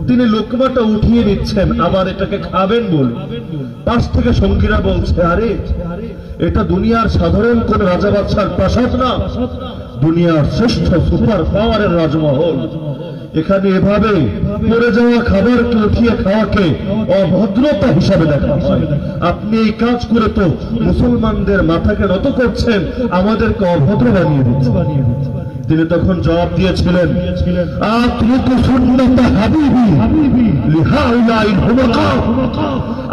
তিনি লোকমাটা উঠিয়ে নিচ্ছেন, আবার এটাকে খাবেন বলে পাশ থেকে সঙ্গীরা বলছে, আরে এটা দুনিয়ার সাধারণ কোন রাজা বাদশার প্রাসাদ না, দুনিয়ার শ্রেষ্ঠ সুপার পাওয়ারের রাজমহল। এখানে এভাবে পড়ে যাওয়া খাবারকে উঠিয়ে খাওয়াকে অভদ্রতা হিসাবে দেখা হয়। আপনি এই কাজ করে তো মুসলমানদের মাথাকে নত করছেন, আমাদেরকে অভদ্র বানিয়ে দিচ্ছেন। তিনি তখন জবাব দিয়েছিলেন,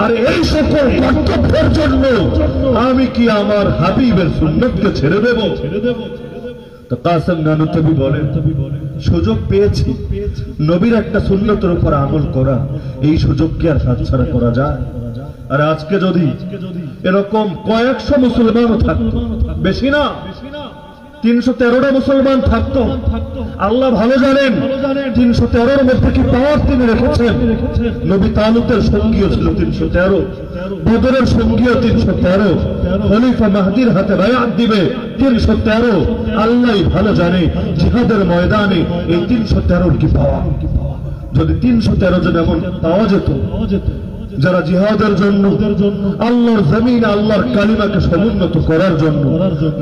আর এই সকল কর্তব্যের জন্য আমি কি আমার হাবিবের সুন্নতকে ছেড়ে দেব? তো কাসেম নানুতবী বলেন, সুযোগ পেয়েছি নবীর একটা সুন্নতের উপর আমল করা, এই সুযোগ কি আর হাতছাড়া করা যায়? আর আজকে যদি এরকম কয়েকশো মুসলমানও থাকতো, বেশি না, 313টা মুসলমান থাকতো, আল্লাহ ভালো জানেন 313-র মধ্যে কি পাওয়ার তিনি রেখেছেন। নবী তালুতের সঙ্গীও ছিল 313, বদরের সঙ্গীও 313, খলিফা মাহদির হাতে বায়াত দিবে 313। আল্লাহ ভালো জানে জিহাদের ময়দানে এই 313-র কি পাওয়া। যদি 313 জন এমন পাওয়া যেত যারা জিহাদের জন্য আল্লাহর জমিন আল্লাহর কালিমাকে সমুন্নত করার জন্য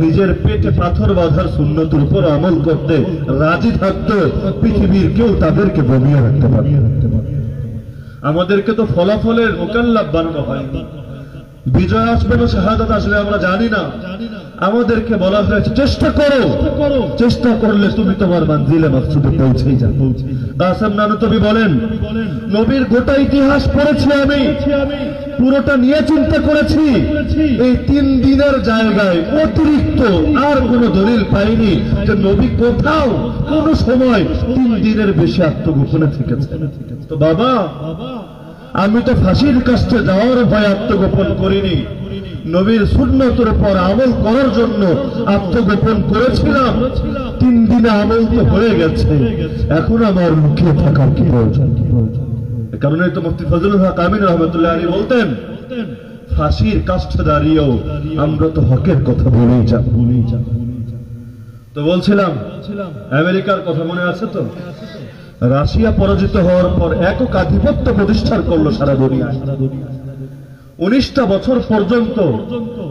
নিজের পেটে পাথর বাঁধার সুন্নতের উপর আমল করতে রাজি থাকতো, পৃথিবীর কেউ তাদেরকে দমিয়ে রাখতে পারে। আমাদেরকে তো ফলাফলের মোকাল্লাব বানানো হয়নি। বিজয় আসবে না শাহাদাত আসবে আমরা জানি না, আমাদেরকে বলা হয়েছে চেষ্টা করো, চেষ্টা করলে তুমি তোমার মঞ্জিলে মকসুদে পৌঁছেই যাবে। কাসেম নানুতবী বলেন, নবীর গোটা ইতিহাস পড়েছি আমি, পুরোটা নিয়ে চিন্তা করেছি, এই 3 দিনের জায়গায় অতিরিক্ত আর কোন দলিল পাইনি যে নবী কোথাও কোন সময় 3 দিনের বেশি আত্মগোপনে থেকেছে। তো বাবা, আমি তো ফাঁসির কাছে যাওয়ার ভয় আত্মগোপন করিনি, নবীর সুন্নতের পর আমল করার জন্য আত্মগোপন করেছিলাম, 3 দিনে আমল তো হয়ে গেছে, এখন আমার লুকিয়ে থাকার কি প্রয়োজন? এ কারণে তো মুফতি ফজলুল হক আমিন রহমতুল্লাহ আলাইহি বলতেন, ফাঁসির কাষ্ঠে দাঁড়িয়েও আমরা তো হকের কথা বলেই যাব। তো বলছিলাম আমেরিকার কথা মনে আছে তো? রাশিয়া পরাজিত হওয়ার পর একক আধিপত্য প্রতিষ্ঠা করলো সারা দুনিয়ায়। 19টা বছর পর্যন্ত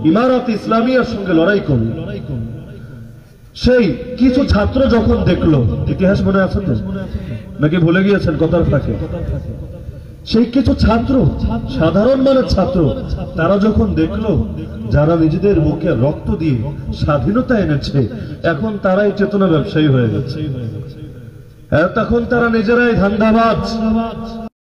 ইমারত ইসলামিয়ার সঙ্গে লড়াই করল। সেই কিছু ছাত্র যখন দেখলো, ইতিহাস মনে আছে তো নাকি ভুলে গিয়েছেন কথার ফাঁকে? সেই কিছু ছাত্র, সাধারণ মানের ছাত্র, তারা যখন দেখলো যারা নিজেদের মুখে রক্ত দিয়ে স্বাধীনতা এনেছে, এখন তারাই চেতনা ব্যবসায়ী হয়ে গেছে, তখন তারা নিজেরাই ধান্দাবাজ।